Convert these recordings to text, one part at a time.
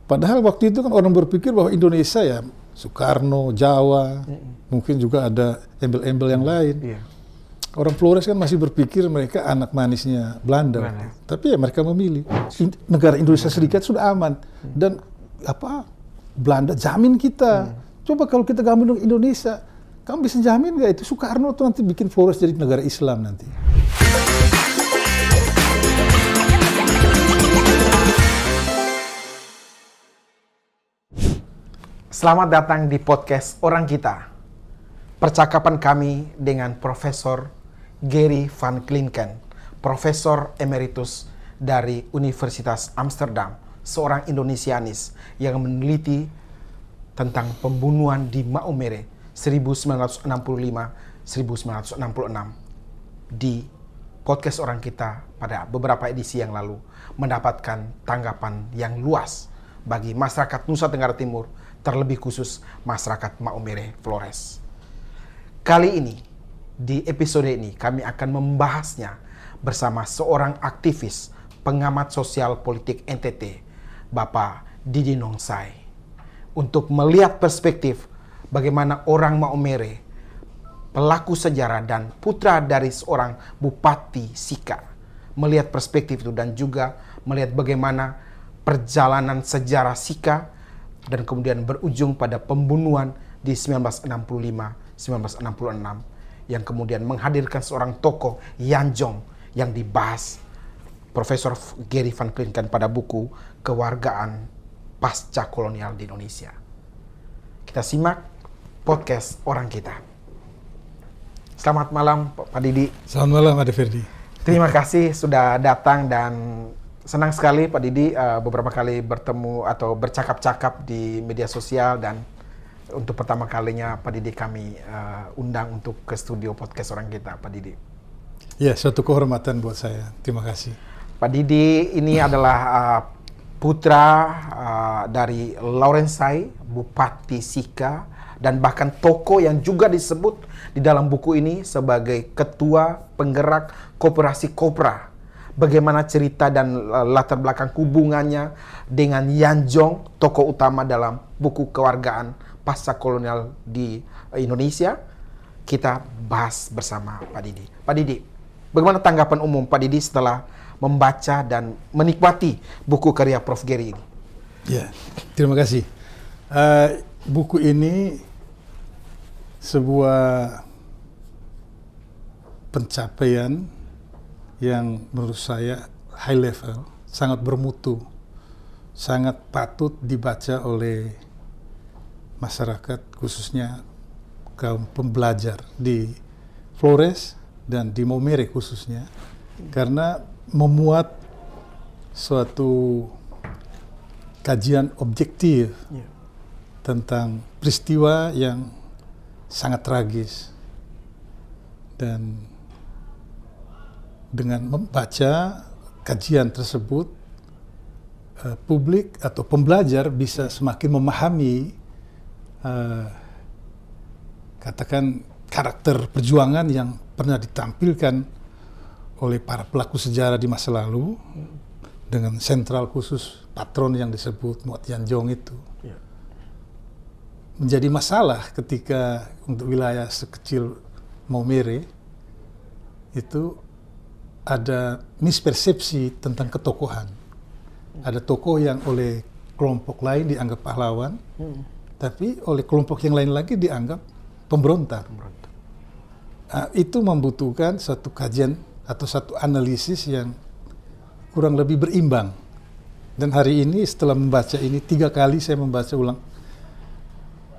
Padahal waktu itu kan orang berpikir bahwa Indonesia ya Soekarno, Jawa, mungkin juga ada embel-embel yang lain. Iya. Orang Flores kan masih berpikir mereka anak manisnya Belanda. Tapi ya mereka memilih negara Indonesia Serikat sudah aman dan Belanda jamin kita. Coba kalau kita gabung dengan Indonesia, kamu bisa jamin nggak itu Soekarno tuh nanti bikin Flores jadi negara Islam nanti? Selamat datang di podcast Orang Kita. Percakapan kami dengan Profesor Gary van Klinken, Profesor Emeritus dari Universitas Amsterdam, seorang Indonesianis yang meneliti tentang pembunuhan di Maumere 1965-1966 di podcast Orang Kita pada beberapa edisi yang lalu mendapatkan tanggapan yang luas bagi masyarakat Nusa Tenggara Timur, terlebih khusus masyarakat Maumere Flores. Kali ini, di episode ini kami akan membahasnya bersama seorang aktivis pengamat sosial politik NTT, Bapak Didi Nongsai, untuk melihat perspektif bagaimana orang Maumere, pelaku sejarah dan putra dari seorang Bupati Sika, melihat perspektif itu dan juga melihat bagaimana perjalanan sejarah Sika dan kemudian berujung pada pembunuhan di 1965-1966 yang kemudian menghadirkan seorang tokoh Yanjong yang dibahas Profesor Gary van Klinken pada buku Kewargaan Pasca Kolonial di Indonesia. Kita simak podcast Orang Kita. Selamat malam Pak Didi. Selamat malam Ade Ferdi. Terima kasih sudah datang dan senang sekali Pak Didi beberapa kali bertemu atau bercakap-cakap di media sosial, dan untuk pertama kalinya Pak Didi kami undang untuk ke studio podcast Orang Kita, Pak Didi. Ya, suatu kehormatan buat saya. Terima kasih. Pak Didi ini adalah putra dari Laurensai, Bupati Sika, dan bahkan tokoh yang juga disebut di dalam buku ini sebagai ketua penggerak Koperasi Kopra. Bagaimana cerita dan latar belakang hubungannya dengan Yanjong, tokoh utama dalam buku Kewargaan Pasca Kolonial di Indonesia, kita bahas bersama Pak Didi. Pak Didi, bagaimana tanggapan umum Pak Didi setelah membaca dan menikmati buku karya Prof. Gary ini? Ya, terima kasih. Buku ini sebuah pencapaian yang menurut saya high level, sangat bermutu, sangat patut dibaca oleh masyarakat, khususnya kaum pembelajar di Flores dan di Maumere khususnya, karena memuat suatu kajian objektif tentang peristiwa yang sangat tragis. Dan dengan membaca kajian tersebut, publik atau pembelajar bisa semakin memahami katakan karakter perjuangan yang pernah ditampilkan oleh para pelaku sejarah di masa lalu, dengan sentral khusus patron yang disebut Muat Yanjong itu. Menjadi masalah ketika untuk wilayah sekecil Maumere itu ada mispersepsi tentang ketokohan. Ada tokoh yang oleh kelompok lain dianggap pahlawan, tapi oleh kelompok yang lain lagi dianggap pemberontak. Itu membutuhkan satu kajian atau satu analisis yang kurang lebih berimbang. Dan hari ini setelah membaca ini, 3 kali saya membaca ulang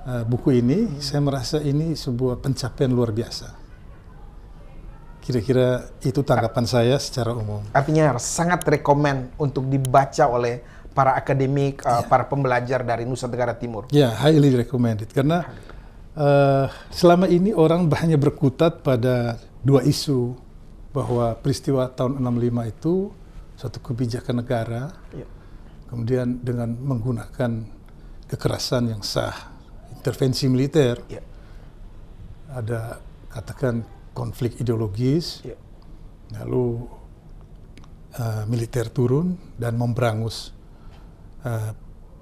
buku ini, saya merasa ini sebuah pencapaian luar biasa. Kira-kira itu tanggapan saya secara umum. Artinya sangat rekomen untuk dibaca oleh para akademik, para pembelajar dari Nusa Tenggara Timur. Ya, highly recommended. Karena selama ini orang hanya berkutat pada 2 isu, bahwa peristiwa tahun 65 itu suatu kebijakan negara, kemudian dengan menggunakan kekerasan yang sah, intervensi militer, ada katakan konflik ideologis, lalu militer turun dan memberangus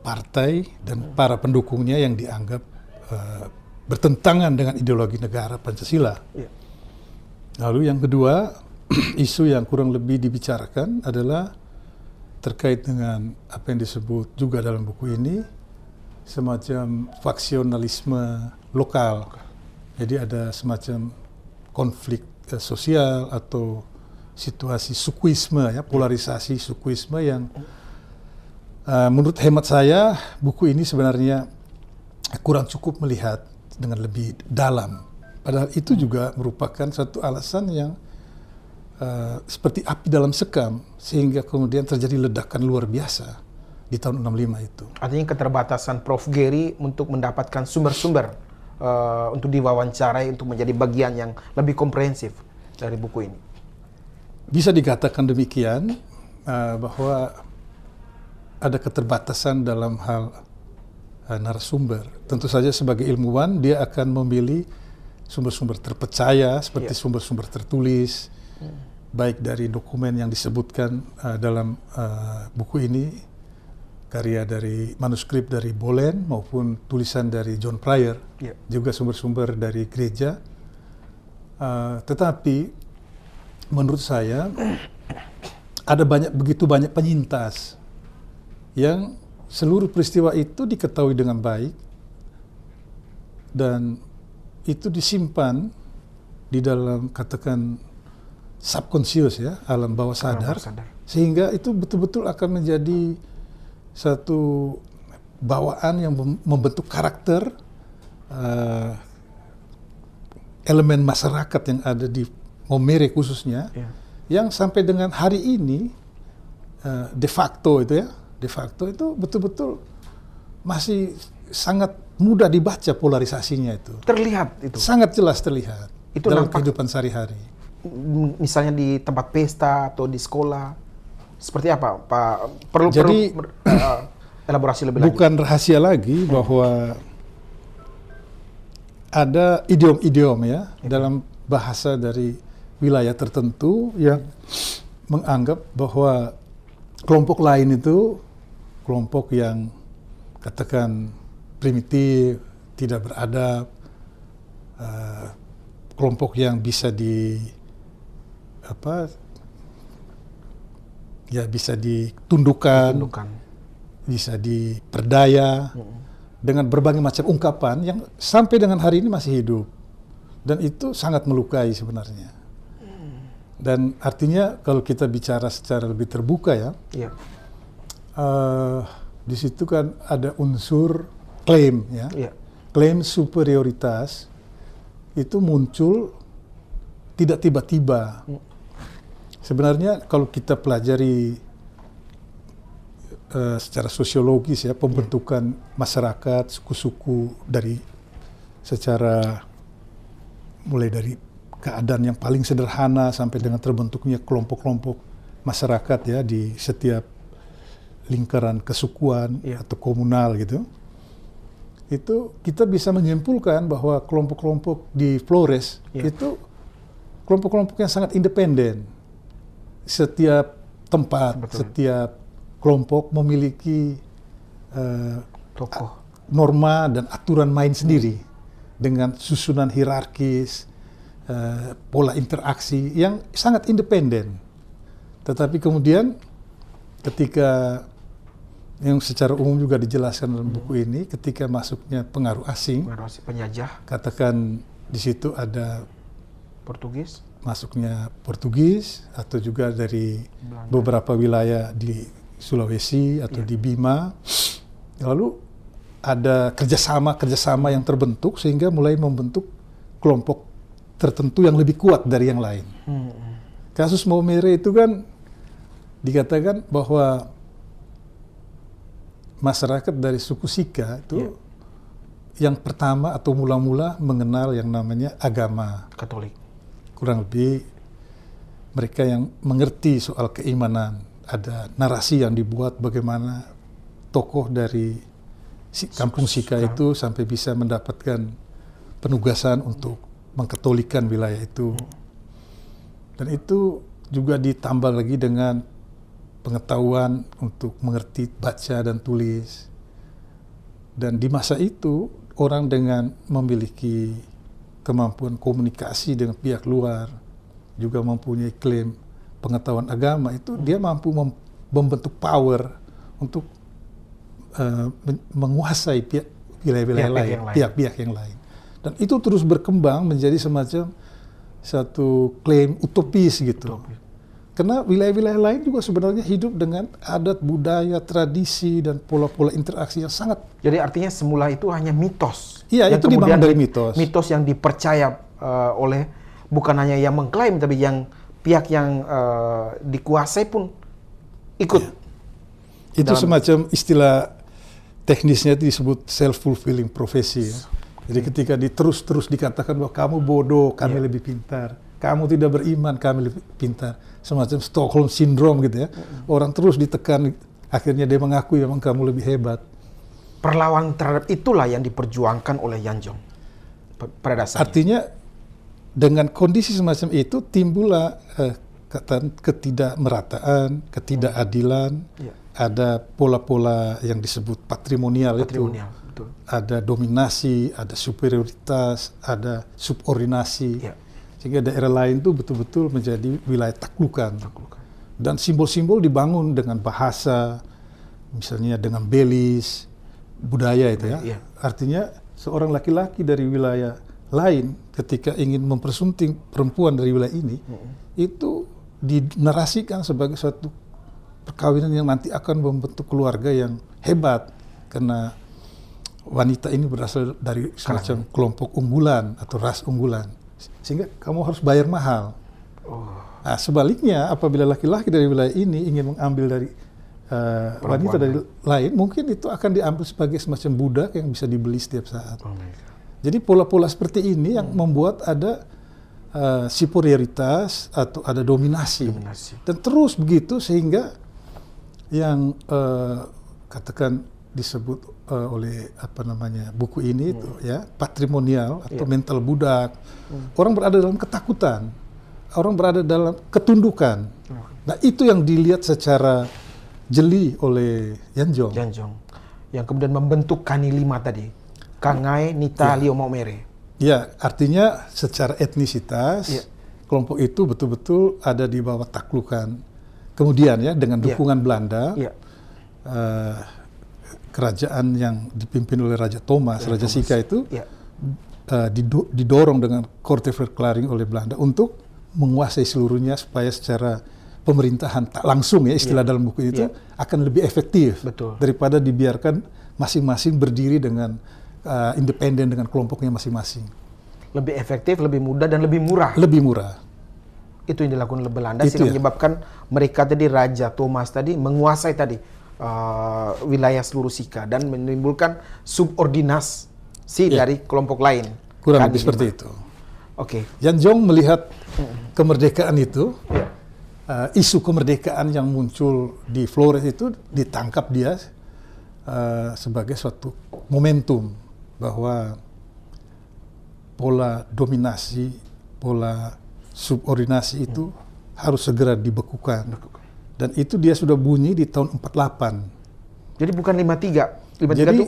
partai dan para pendukungnya yang dianggap bertentangan dengan ideologi negara Pancasila. Ya. Lalu yang kedua, isu yang kurang lebih dibicarakan adalah terkait dengan apa yang disebut juga dalam buku ini, semacam faksionalisme lokal. Jadi ada semacam konflik sosial atau situasi sukuisme, ya, polarisasi sukuisme yang menurut hemat saya buku ini sebenarnya kurang cukup melihat dengan lebih dalam. Padahal itu juga merupakan satu alasan yang seperti api dalam sekam, sehingga kemudian terjadi ledakan luar biasa di tahun 65 itu. Artinya keterbatasan Prof. Gary untuk mendapatkan sumber-sumber untuk diwawancarai untuk menjadi bagian yang lebih komprehensif dari buku ini. Bisa dikatakan demikian, bahwa ada keterbatasan dalam hal narasumber. Tentu saja sebagai ilmuwan dia akan memilih sumber-sumber terpercaya seperti sumber-sumber tertulis, baik dari dokumen yang disebutkan dalam buku ini, karya dari manuskrip dari Bolen maupun tulisan dari John Pryor, juga sumber-sumber dari gereja. Tetapi menurut saya ada begitu banyak penyintas yang seluruh peristiwa itu diketahui dengan baik dan itu disimpan di dalam, katakan, subconscious, ya, alam bawah sadar, sehingga itu betul-betul akan menjadi satu bawaan yang membentuk karakter elemen masyarakat yang ada di Maumere khususnya, yang sampai dengan hari ini de facto itu betul-betul masih sangat mudah dibaca polarisasinya itu. Terlihat itu. Sangat jelas terlihat itu dalam nampak, kehidupan sehari-hari. Misalnya di tempat pesta atau di sekolah, seperti apa, Pak? Perlu elaborasi lebih lanjut. Bukan rahasia lagi bahwa ada idiom-idiom, ya, dalam bahasa dari wilayah tertentu yang menganggap bahwa kelompok lain itu kelompok yang, katakan, primitif, tidak beradab, kelompok yang bisa bisa ditundukkan, bisa diperdaya dengan berbagai macam ungkapan yang sampai dengan hari ini masih hidup, dan itu sangat melukai sebenarnya. Dan artinya kalau kita bicara secara lebih terbuka, ya, di situ kan ada unsur klaim, ya, klaim superioritas itu muncul tidak tiba-tiba. Sebenarnya kalau kita pelajari secara sosiologis, ya, pembentukan masyarakat, suku-suku mulai dari keadaan yang paling sederhana sampai dengan terbentuknya kelompok-kelompok masyarakat, ya, di setiap lingkaran kesukuan atau komunal gitu. Itu kita bisa menyimpulkan bahwa kelompok-kelompok di Flores itu kelompok-kelompok yang sangat independen. Setiap tempat, setiap kelompok memiliki norma dan aturan main sendiri dengan susunan hierarkis, pola interaksi yang sangat independen. Tetapi kemudian ketika yang secara umum juga dijelaskan dalam buku ini, ketika masuknya pengaruh asing, penjajah, katakan di situ ada Portugis, masuknya Portugis atau juga dari Belanda, beberapa wilayah di Sulawesi atau di Bima, lalu ada kerjasama yang terbentuk sehingga mulai membentuk kelompok tertentu yang lebih kuat dari yang lain. Kasus Maumere itu kan dikatakan bahwa masyarakat dari suku Sika itu yang pertama atau mula-mula mengenal yang namanya agama Katolik. Kurang lebih mereka yang mengerti soal keimanan. Ada narasi yang dibuat bagaimana tokoh dari kampung Sika itu sampai bisa mendapatkan penugasan untuk mengkatolikan wilayah itu. Dan itu juga ditambah lagi dengan pengetahuan untuk mengerti baca dan tulis. Dan di masa itu orang dengan memiliki kemampuan komunikasi dengan pihak luar, juga mempunyai klaim pengetahuan agama, itu dia mampu membentuk power untuk menguasai wilayah-wilayah lain, pihak-pihak yang lain. Dan itu terus berkembang menjadi semacam satu klaim utopis gitu. Karena wilayah-wilayah lain juga sebenarnya hidup dengan adat, budaya, tradisi, dan pola-pola interaksi yang sangat... Jadi artinya semula itu hanya mitos. Iya, itu dibangun dari mitos. Mitos yang dipercaya oleh bukan hanya yang mengklaim, tapi yang pihak yang dikuasai pun ikut. Ya. Itu semacam istilah teknisnya itu disebut self-fulfilling prophecy. Ya. Jadi ketika terus dikatakan bahwa kamu bodoh, kami lebih pintar. Kamu tidak beriman, kami lebih pintar. Semacam Stockholm Syndrome gitu ya. Orang terus ditekan, akhirnya dia mengakui memang kamu lebih hebat. Perlawanan terhadap itulah yang diperjuangkan oleh Yanjong pada dasarnya. Artinya dengan kondisi semacam itu timbullah ketidakmerataan, ketidakadilan, ada pola-pola yang disebut patrimonial itu. Betul. Ada dominasi, ada superioritas, ada subordinasi. Sehingga daerah lain itu betul-betul menjadi wilayah taklukan. Dan simbol-simbol dibangun dengan bahasa, misalnya dengan belis, budaya itu ya. Artinya seorang laki-laki dari wilayah lain ketika ingin mempersunting perempuan dari wilayah ini, itu dinarasikan sebagai suatu perkawinan yang nanti akan membentuk keluarga yang hebat. Karena wanita ini berasal dari semacam kelompok unggulan atau ras unggulan. Sehingga kamu harus bayar mahal. Nah, sebaliknya apabila laki-laki dari wilayah ini ingin mengambil dari wanita dari lain, mungkin itu akan diambil sebagai semacam budak yang bisa dibeli setiap saat. Jadi pola-pola seperti ini yang membuat ada superioritas atau ada dominasi. Dan terus begitu sehingga yang katakan disebut oleh buku ini itu ya patrimonial atau mental budak. Orang berada dalam ketakutan, orang berada dalam ketundukan. Nah, itu yang dilihat secara jeli oleh Yanjong. Yang kemudian membentuk Kani 5 tadi, Kangai, Nita, Lio, Maumere. Ya, artinya secara etnisitas kelompok itu betul-betul ada di bawah taklukan. Kemudian ya dengan dukungan Belanda. Kerajaan yang dipimpin oleh Raja Thomas, Raja Sika itu didorong dengan Korte Verklaring oleh Belanda untuk menguasai seluruhnya supaya secara pemerintahan tak langsung ya istilah dalam buku itu akan lebih efektif daripada dibiarkan masing-masing berdiri dengan independen dengan kelompoknya masing-masing. Lebih efektif, lebih mudah dan lebih murah. Lebih murah. Itu yang dilakukan oleh Belanda sehingga menyebabkan mereka tadi Raja Thomas tadi menguasai tadi wilayah seluruh Sika dan menimbulkan subordinasi dari kelompok lain. Kurang lebih seperti itu. Yanjong melihat kemerdekaan itu, isu kemerdekaan yang muncul di Flores itu ditangkap dia sebagai suatu momentum bahwa pola dominasi, pola subordinasi itu harus segera dibekukan. Dan itu dia sudah bunyi di tahun 48. Jadi bukan 53. Jadi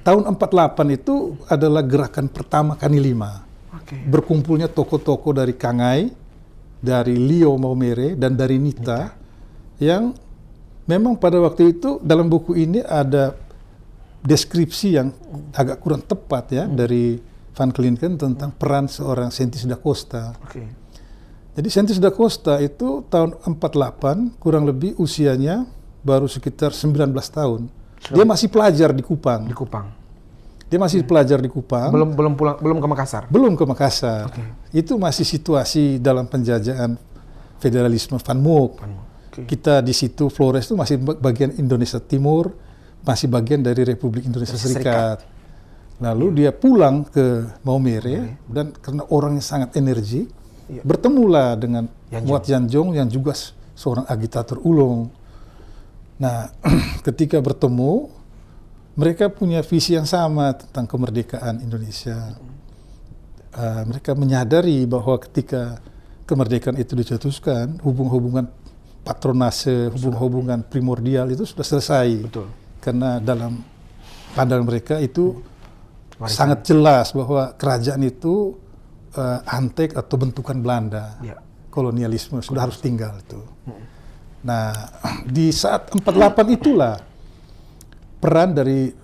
tahun 48 itu adalah gerakan pertama Kani 5. Berkumpulnya tokoh-tokoh dari Kangai, dari Lio Maumere, dan dari Nita. Yang memang pada waktu itu dalam buku ini ada deskripsi yang agak kurang tepat ya dari Van Klinken tentang peran seorang Sentis da Costa. Jadi Sentis da Costa itu tahun 48 kurang lebih usianya baru sekitar 19 tahun. Dia masih pelajar di Kupang. Dia masih pelajar di Kupang. Belum ke Makassar. Belum ke Makassar. Itu masih situasi dalam penjajahan federalisme Van Mook. Kita di situ Flores itu masih bagian Indonesia Timur, masih bagian dari Republik Indonesia Serikat. Lalu dia pulang ke Maumere dan karena orangnya sangat energi, bertemulah dengan Muat Yanjong yang juga seorang agitator ulung. Nah, ketika bertemu, mereka punya visi yang sama tentang kemerdekaan Indonesia. Mereka menyadari bahwa ketika kemerdekaan itu dicetuskan, hubungan patronase, hubungan primordial itu sudah selesai. Karena dalam pandangan mereka itu Warisan. sangat jelas bahwa kerajaan itu antek atau bentukan Belanda. Ya. Kolonialisme sudah harus tinggal itu. Nah, di saat 48 itulah peran dari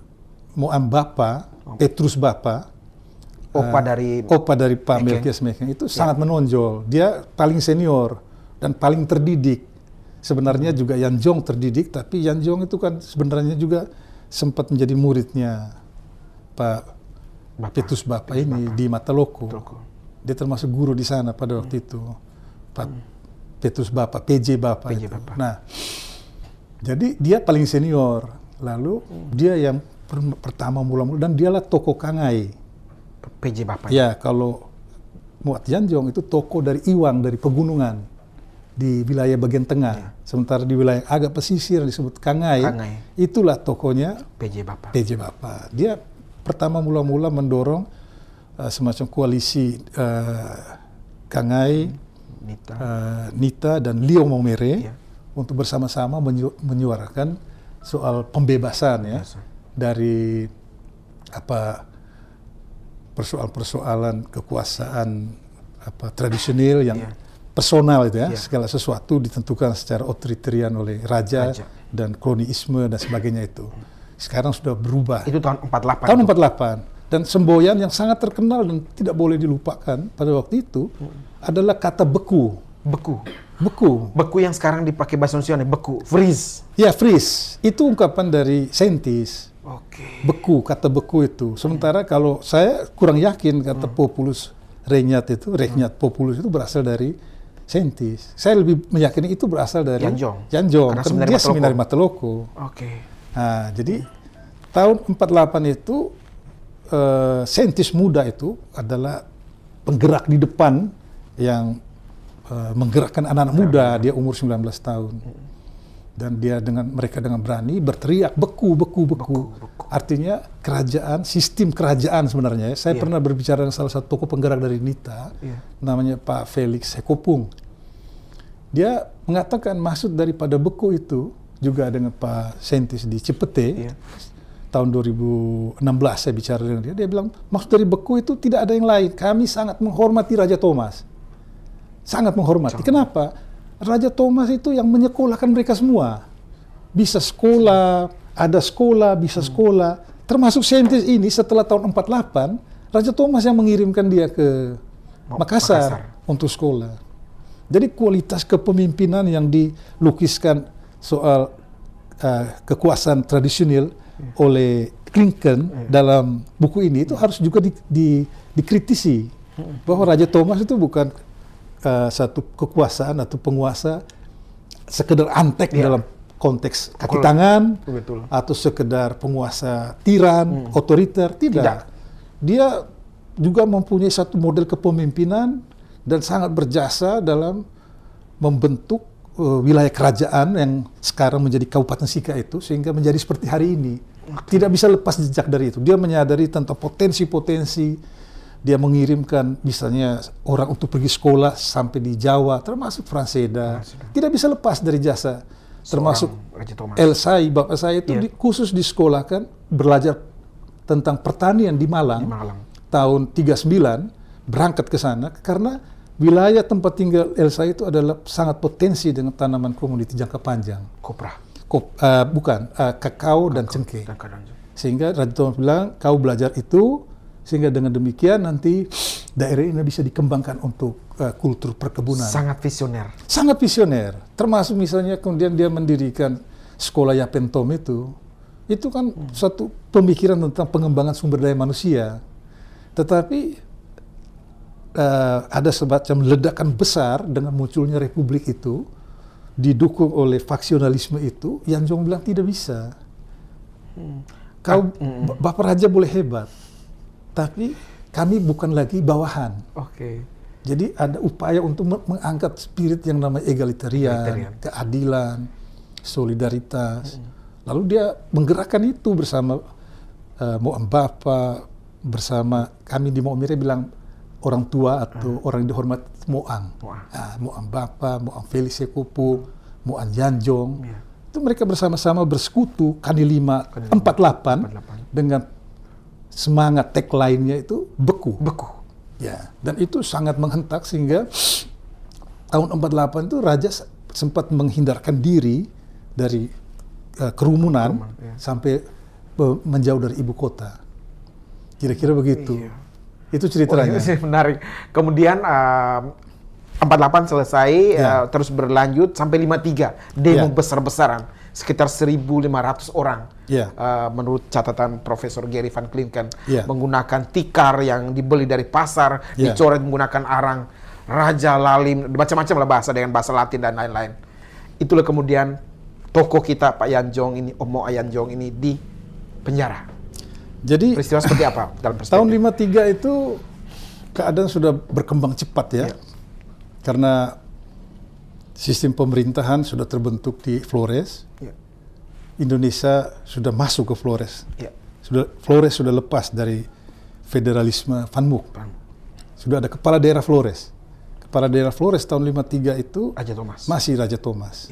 Moam Bapa, Petrus Bapa, Opa dari Pak Melkias Mekeng itu sangat menonjol. Dia paling senior dan paling terdidik. Sebenarnya juga Yan Jong terdidik, tapi Yan Jong itu kan sebenarnya juga sempat menjadi muridnya Pak Petrus Bapa ini di Mataloko. Dia termasuk guru di sana pada waktu itu. Pak Petrus Bapa, PJ Bapa. Nah, jadi dia paling senior. Lalu dia yang pertama mula-mula, dan dialah tokoh Kangai. PJ Bapa. Ya, kalau Muat Yan Jong itu tokoh dari Iwang, dari pegunungan di wilayah bagian tengah. Ya. Sementara di wilayah agak pesisir disebut Kangai. Itulah tokohnya PJ Bapa. PJ Bapa. Dia pertama mula-mula mendorong semacam koalisi Kangai, Nita dan Lio Maumere untuk bersama-sama menyuarakan soal pembebasan ya dari persoalan-persoalan kekuasaan tradisional yang personal itu ya, segala sesuatu ditentukan secara otoritarian oleh raja dan kolonialisme dan sebagainya itu. Sekarang sudah berubah. Itu tahun 48. Tahun 48. Dan semboyan yang sangat terkenal dan tidak boleh dilupakan pada waktu itu adalah kata beku. Beku yang sekarang dipakai bahasa Indonesia, beku, freeze. Ya, freeze. Itu ungkapan dari saintis. Beku, kata beku itu. Sementara kalau saya kurang yakin kata populus regnat populus itu berasal dari saintis. Saya lebih meyakini itu berasal dari Yan Jong. Karena dia seminari Mataloko. Nah, jadi tahun 48 itu saintis muda itu adalah penggerak di depan yang menggerakkan anak-anak muda. Dia umur 19 tahun. Dan dia mereka dengan berani berteriak beku. Artinya kerajaan, sistem kerajaan sebenarnya. Saya pernah berbicara dengan salah satu tokoh penggerak dari Nita, namanya Pak Felix Sekopung. Dia mengatakan maksud daripada beku itu juga dengan Pak saintis di Cipete. Tahun 2016 saya bicara dengan dia. Dia bilang maksud dari beku itu tidak ada yang lain. Kami sangat menghormati Raja Thomas. Sangat menghormati. Kenapa? Raja Thomas itu yang menyekolahkan mereka semua. Bisa sekolah, ada sekolah, bisa sekolah. Termasuk saintis ini setelah tahun 48, Raja Thomas yang mengirimkan dia ke Makassar untuk sekolah. Jadi kualitas kepemimpinan yang dilukiskan soal kekuasaan tradisional oleh Klinken dalam buku ini itu harus juga dikritisi. Bahwa Raja Thomas itu bukan satu kekuasaan atau penguasa sekedar antek dalam konteks kaki tangan atau sekedar penguasa tiran, otoriter, tidak. Dia juga mempunyai satu model kepemimpinan dan sangat berjasa dalam membentuk wilayah kerajaan yang sekarang menjadi Kabupaten Sika itu sehingga menjadi seperti hari ini. Tidak bisa lepas jejak dari itu. Dia menyadari tentang potensi-potensi. Dia mengirimkan misalnya orang untuk pergi sekolah sampai di Jawa, termasuk Franseda. Tidak bisa lepas dari jasa. Termasuk El Sai, bapak saya itu khusus disekolahkan belajar tentang pertanian di Malang. Tahun 39 berangkat ke sana karena wilayah tempat tinggal El Sai itu adalah sangat potensi dengan tanaman komoditi jangka panjang. Kakao dan cengkeh. Sehingga Raja Thomas bilang, kau belajar itu sehingga dengan demikian nanti daerah ini bisa dikembangkan untuk kultur perkebunan. Sangat visioner. Termasuk misalnya kemudian dia mendirikan sekolah Yapentom itu kan satu pemikiran tentang pengembangan sumber daya manusia. Tetapi ada semacam ledakan besar dengan munculnya republik itu, didukung oleh faksionalisme itu. Yan Jong bilang tidak bisa. Bapak Raja boleh hebat, tapi kami bukan lagi bawahan. Jadi ada upaya untuk mengangkat spirit yang namanya egalitarian, keadilan, solidaritas. Lalu dia menggerakkan itu bersama Moam Bapa, bersama kami di Maumere bilang orang tua atau orang yang dihormat Moang. Moam Bapa, Moam Felix Sekopung, Moam Yan Jong. Itu mereka bersama-sama bersekutu Kani 48 dengan semangat tagline-nya itu beku. Ya, dan itu sangat menghentak sehingga tahun 48 itu raja sempat menghindarkan diri dari kerumunan sampai menjauh dari ibu kota. Kira-kira begitu. Itu ceritanya. Ini menarik. Kemudian 48 selesai, terus berlanjut sampai 53 demo besar-besaran, sekitar 1.500 orang. Menurut catatan Profesor Gary Van Klinken, menggunakan tikar yang dibeli dari pasar, dicoret menggunakan arang raja, lalim, macam-macam lah bahasa dengan bahasa Latin dan lain-lain. Itulah kemudian tokoh kita Pak Yanjong ini, Omo Yanjong ini di penjara. Jadi peristiwa seperti apa dalam perspektif? Tahun 53 itu keadaan sudah berkembang cepat ya. Karena sistem pemerintahan sudah terbentuk di Flores. Indonesia sudah masuk ke Flores. Flores sudah lepas dari federalisme Van Mook. Sudah ada kepala daerah Flores. Kepala daerah Flores tahun 53 itu Raja Thomas. Masih Raja Thomas.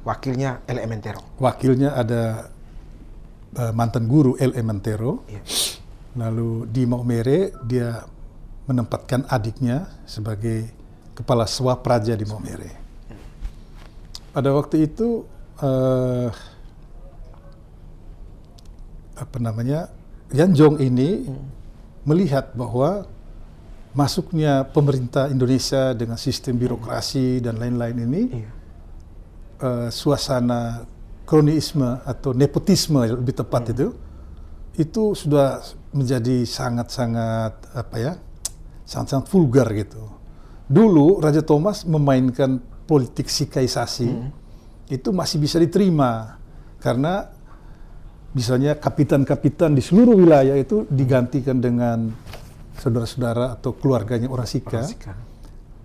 Wakilnya El Ementero. Wakilnya ada mantan guru El Ementero. Lalu di Maumere dia menempatkan adiknya sebagai kepala Swapraja di Maumere. Pada waktu itu Yanjong ini melihat bahwa masuknya pemerintah Indonesia dengan sistem birokrasi dan lain-lain ini, suasana kronisme atau nepotisme lebih tepat itu sudah menjadi sangat-sangat sangat-sangat vulgar gitu. Dulu Raja Thomas memainkan politik sikaisasi itu masih bisa diterima karena misalnya kapitan-kapitan di seluruh wilayah itu digantikan dengan saudara-saudara atau keluarganya orang Sika.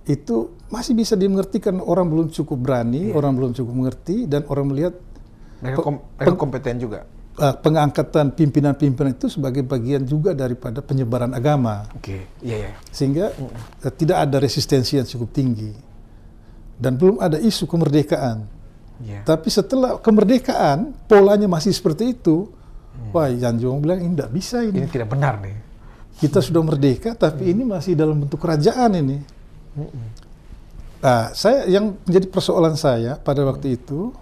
Itu masih bisa dimengerti karena orang belum cukup berani, orang belum cukup mengerti, dan orang melihat mereka kompeten juga. Pengangkatan pimpinan-pimpinan itu sebagai bagian juga daripada penyebaran agama. Sehingga tidak ada resistensi yang cukup tinggi. Dan belum ada isu kemerdekaan. Tapi setelah kemerdekaan, polanya masih seperti itu. Wah, Yanjong bilang, ini tidak bisa ini. Ini tidak benar nih. Kita sudah merdeka, tapi ini masih dalam bentuk kerajaan ini. Nah, yang menjadi persoalan saya pada waktu itu,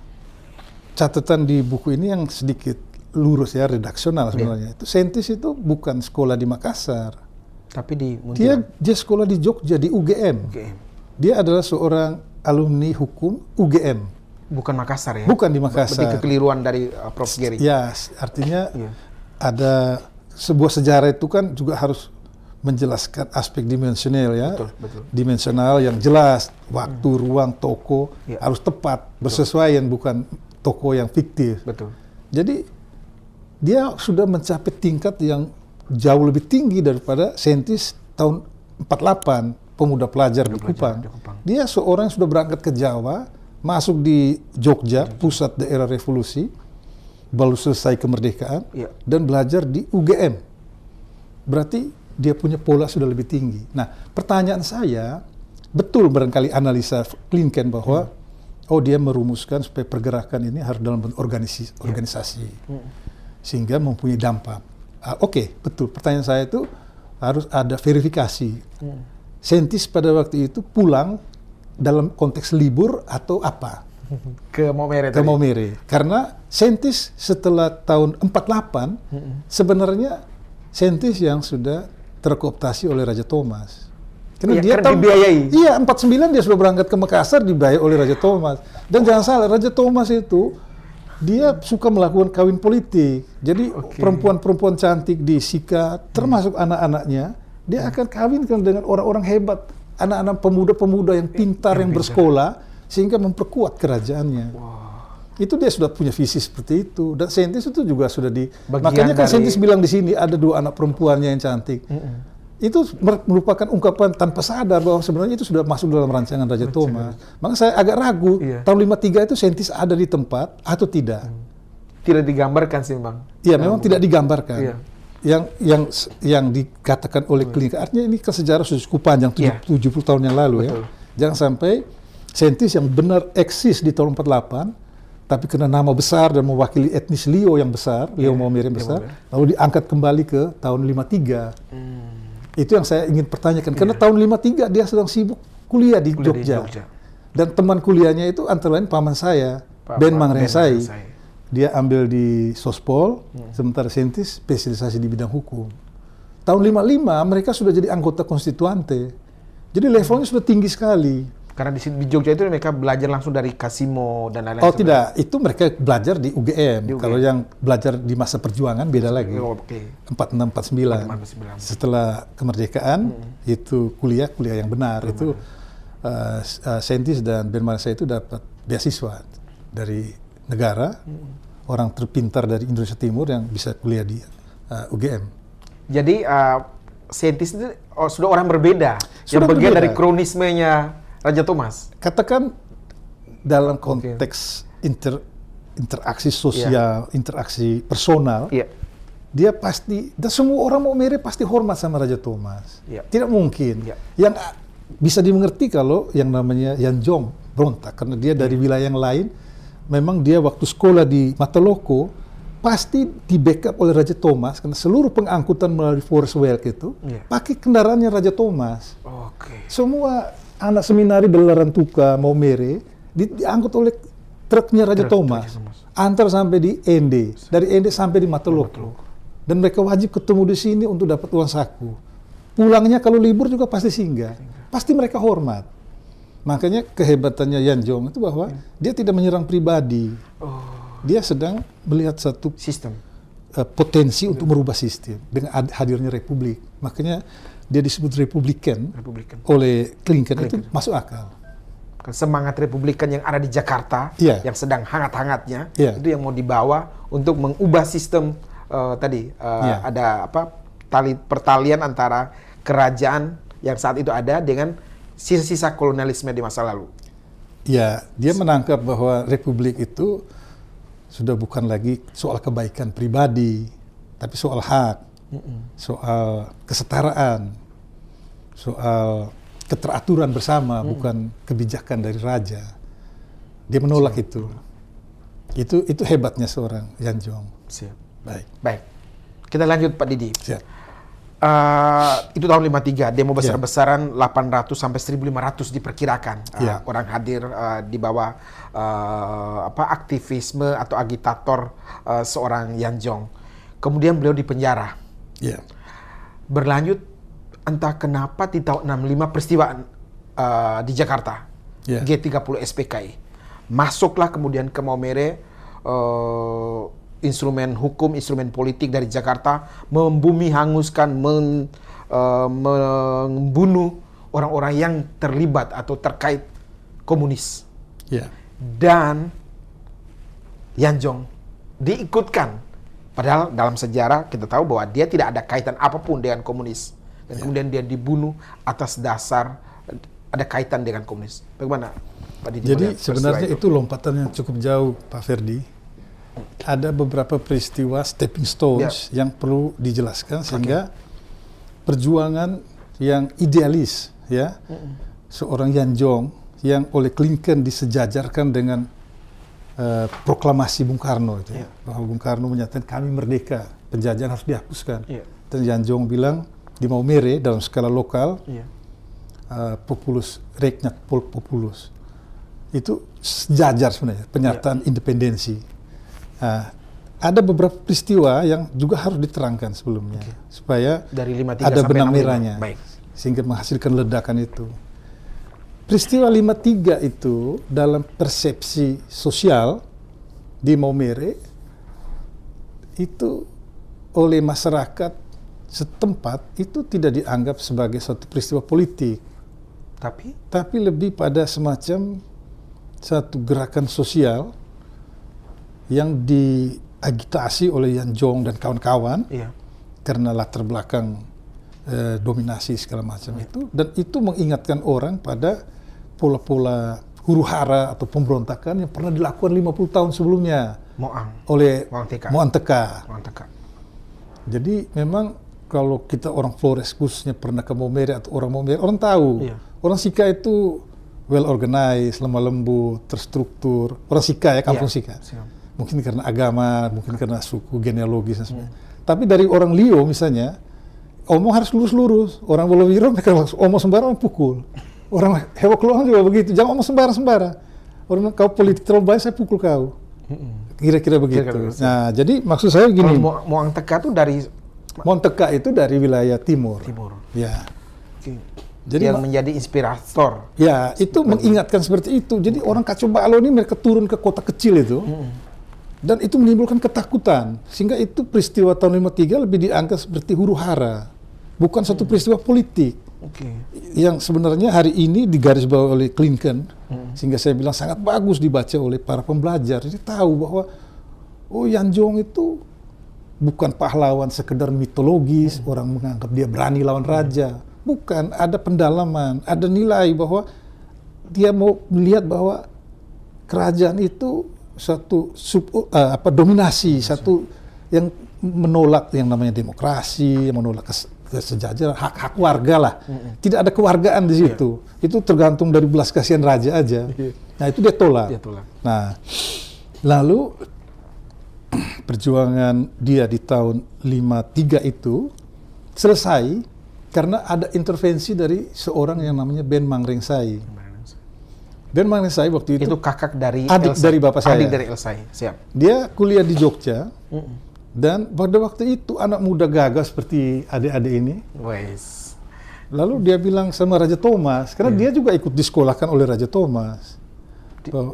catatan di buku ini yang sedikit lurus ya, redaksional sebenarnya. Itu saintis itu bukan sekolah di Makassar. Tapi di Muntilan. Dia sekolah di Jogja, di UGM. Dia adalah seorang alumni hukum UGM. Bukan Makassar ya? Bukan di Makassar. Berarti kekeliruan dari Prof. Gary. Ya, artinya ada sebuah sejarah itu kan juga harus menjelaskan aspek dimensional ya. Betul. Dimensional yang jelas, waktu, ruang, toko harus tepat, bersesuaian, bukan toko yang fiktif. Jadi dia sudah mencapai tingkat yang jauh lebih tinggi daripada saintis tahun 48, pemuda pelajar di Kupang. Dia seorang yang sudah berangkat ke Jawa, masuk di Jogja, pusat daerah revolusi, baru selesai kemerdekaan, dan belajar di UGM. Berarti dia punya pola sudah lebih tinggi. Nah, pertanyaan saya, betul barangkali analisa Klinken bahwa dia merumuskan supaya pergerakan ini harus dalam bentuk organisasi. Sehingga mempunyai dampak. Oke, betul. Pertanyaan saya itu harus ada verifikasi. Saintis pada waktu itu pulang dalam konteks libur atau apa? Ke Maumere. Ke Maumere. Karena saintis setelah tahun 48 sebenarnya saintis yang sudah terkooptasi oleh Raja Thomas. Karena dia dibiayai. Iya, 49 dia sudah berangkat ke Makassar dibiayai oleh Raja Thomas. Dan jangan salah, Raja Thomas itu dia suka melakukan kawin politik. Jadi perempuan-perempuan cantik di Sika, termasuk anak-anaknya, dia akan kawinkan dengan orang-orang hebat, anak-anak pemuda-pemuda yang pintar, yang bersekolah, sehingga memperkuat kerajaannya. Itu dia sudah punya visi seperti itu. Dan saintis itu juga sudah makanya kan saintis bilang di sini ada 2 anak perempuannya yang cantik. Itu merupakan ungkapan tanpa sadar bahwa sebenarnya itu sudah masuk dalam rancangan Raja Thomas. Maka saya agak ragu, tahun 53 itu saintis ada di tempat atau tidak. Tidak digambarkan sih, Bang. Iya, memang tidak digambarkan. Yang dikatakan oleh Klinken, artinya ini kan sejarah sudah cukup panjang, 70 tahun yang lalu ya. Jangan sampai saintis yang benar eksis di tahun 48 tapi karena nama besar dan mewakili etnis Liu yang besar, Liu Maumere yang besar, lalu diangkat kembali ke tahun 53. Itu yang saya ingin pertanyakan, karena tahun 53 dia sedang sibuk kuliah di Jogja. Dan teman kuliahnya itu antara lain paman saya, Ben Mangrengsai. Dia ambil di Sospol, sementara Sentis spesialisasi di bidang hukum. Tahun 55 mereka sudah jadi anggota konstituante. Jadi levelnya sudah tinggi sekali. Karena di Jogja itu mereka belajar langsung dari Kasimo dan lain-lain. Oh tidak, itu mereka belajar di UGM. Kalau yang belajar di masa perjuangan beda lagi. 46, 49. Setelah kemerdekaan itu kuliah yang benar. Itu Sentis dan Ben Mangrengsai itu dapat beasiswa dari negara, orang terpintar dari Indonesia Timur yang bisa kuliah di UGM. Jadi Sentis itu sudah orang berbeda, yang bagian dari kronismenya Raja Thomas. Katakan dalam konteks interaksi sosial, interaksi personal, dia pasti, dan semua orang Maumere pasti hormat sama Raja Thomas. Tidak mungkin. Yang bisa dimengerti kalau yang namanya Yanjong berontak, karena dia dari wilayah yang lain, memang dia waktu sekolah di Mataloko, pasti di backup oleh Raja Thomas, karena seluruh pengangkutan melalui Forest Welk itu, pakai kendaraannya Raja Thomas. Semua anak seminari Belaran Tuka, Maumere, diangkut oleh truknya Raja Thomas. Antar sampai di Ende, dari Ende sampai di Mataloko. Dan mereka wajib ketemu di sini untuk dapat uang saku. Pulangnya kalau libur juga pasti singgah. Pasti mereka hormat. Makanya kehebatannya Yanjong itu bahwa dia tidak menyerang pribadi. Dia sedang melihat satu sistem. Potensi untuk merubah sistem dengan hadirnya republik. Makanya dia disebut Republikan oleh Clinton. Itu masuk akal. Semangat Republikan yang ada di Jakarta, yang sedang hangat-hangatnya, itu yang mau dibawa untuk mengubah sistem ada pertalian antara kerajaan yang saat itu ada dengan sisa-sisa kolonialisme di masa lalu. Ya, dia menangkap bahwa Republik itu sudah bukan lagi soal kebaikan pribadi, tapi soal hak. Soal kesetaraan, soal keteraturan bersama, bukan kebijakan dari raja. Dia menolak itu. Itu hebatnya seorang Yanjong. Baik. Kita lanjut Pak Didi. Siap. Itu tahun 53, demo besar-besaran 800 sampai 1.500 diperkirakan orang hadir di bawah aktivisme atau agitator seorang Yanjong. Kemudian beliau dipenjara. Berlanjut entah kenapa di tahun 65 peristiwa di Jakarta, G30 SPKI. Masuklah kemudian ke Maumere instrumen hukum, instrumen politik dari Jakarta, membumi hanguskan, membunuh orang-orang yang terlibat atau terkait komunis. Dan Yanjong diikutkan. Padahal dalam sejarah kita tahu bahwa dia tidak ada kaitan apapun dengan komunis. Dan kemudian dia dibunuh atas dasar ada kaitan dengan komunis. Bagaimana Pak Didi? Jadi sebenarnya itu lompatan yang cukup jauh Pak Ferdi. Ada beberapa peristiwa stepping stones yang perlu dijelaskan sehingga perjuangan yang idealis seorang Yanjong yang oleh Clinton disejajarkan dengan proklamasi Bung Karno itu, bahwa Bung Karno menyatakan kami merdeka, penjajahan harus dihapuskan. Dan Yanjong bilang di Maumere dalam skala lokal, populus, rakyat populus, itu sejajar sebenarnya pernyataan independensi. Ada beberapa peristiwa yang juga harus diterangkan sebelumnya supaya dari 53 ada sampai benang 65. merahnya, sehingga menghasilkan ledakan itu. Peristiwa 53 itu dalam persepsi sosial di Maumere itu oleh masyarakat setempat itu tidak dianggap sebagai suatu peristiwa politik, tapi lebih pada semacam satu gerakan sosial yang diagitasi oleh Yanjong dan kawan-kawan karena latar belakang dominasi segala macam itu, dan itu mengingatkan orang pada pola-pola huru-hara atau pemberontakan yang pernah dilakukan 50 tahun sebelumnya oleh Moang Teka. Jadi memang kalau kita orang Flores khususnya pernah ke Maumere atau orang Maumere, orang tahu orang Sika itu well organized, lemah lembut, terstruktur. Orang Sika ya, kampung Iya, Sika. siap. Mungkin karena agama, mungkin karena suku, genealogis dan sebagainya. Tapi dari orang Lio misalnya, omong harus lurus-lurus. Orang Wolowiro mereka omong sembarang pukul. Orang Hewokloang juga begitu, jangan omong sembarang-sembarang. Orang kau politik terlalu banyak, saya pukul kau. Kira-kira begitu. Kira-kira. Nah, jadi maksud saya Kalau gini, Moang Teka tuh dari Monteka itu dari wilayah timur. timur. Ya. Oke. Jadi yang menjadi inspirator. ya, itu mengingatkan seperti itu. Jadi orang Kacau Balo ini mereka turun ke kota kecil itu. Dan itu menimbulkan ketakutan. Sehingga itu peristiwa tahun 53 lebih dianggap seperti huru-hara. Bukan satu peristiwa politik. Oke. Yang sebenarnya hari ini digarisbawahi oleh Clinton. Sehingga saya bilang sangat bagus dibaca oleh para pembelajar. Jadi tahu bahwa Yanjong itu bukan pahlawan sekedar mitologis, orang menganggap dia berani lawan raja. Bukan, ada pendalaman, ada nilai bahwa dia mau melihat bahwa kerajaan itu satu dominasi, satu yang menolak yang namanya demokrasi, yang menolak kesejahtera, hak-hak warga lah. Tidak ada kewargaan di situ. Itu tergantung dari belas kasihan raja aja. Nah, itu dia tolak. Nah, lalu perjuangan dia di tahun 53 itu selesai karena ada intervensi dari seorang yang namanya Ben Mangrengsai. Ben Mangrengsai waktu itu kakak dari adik Elsai. dari bapak saya. Adik dari Elsai, siap. Dia kuliah di Jogja. Dan pada waktu itu anak muda gagah seperti adik-adik ini. Wes. Lalu dia bilang sama Raja Thomas, karena dia juga ikut disekolahkan oleh Raja Thomas.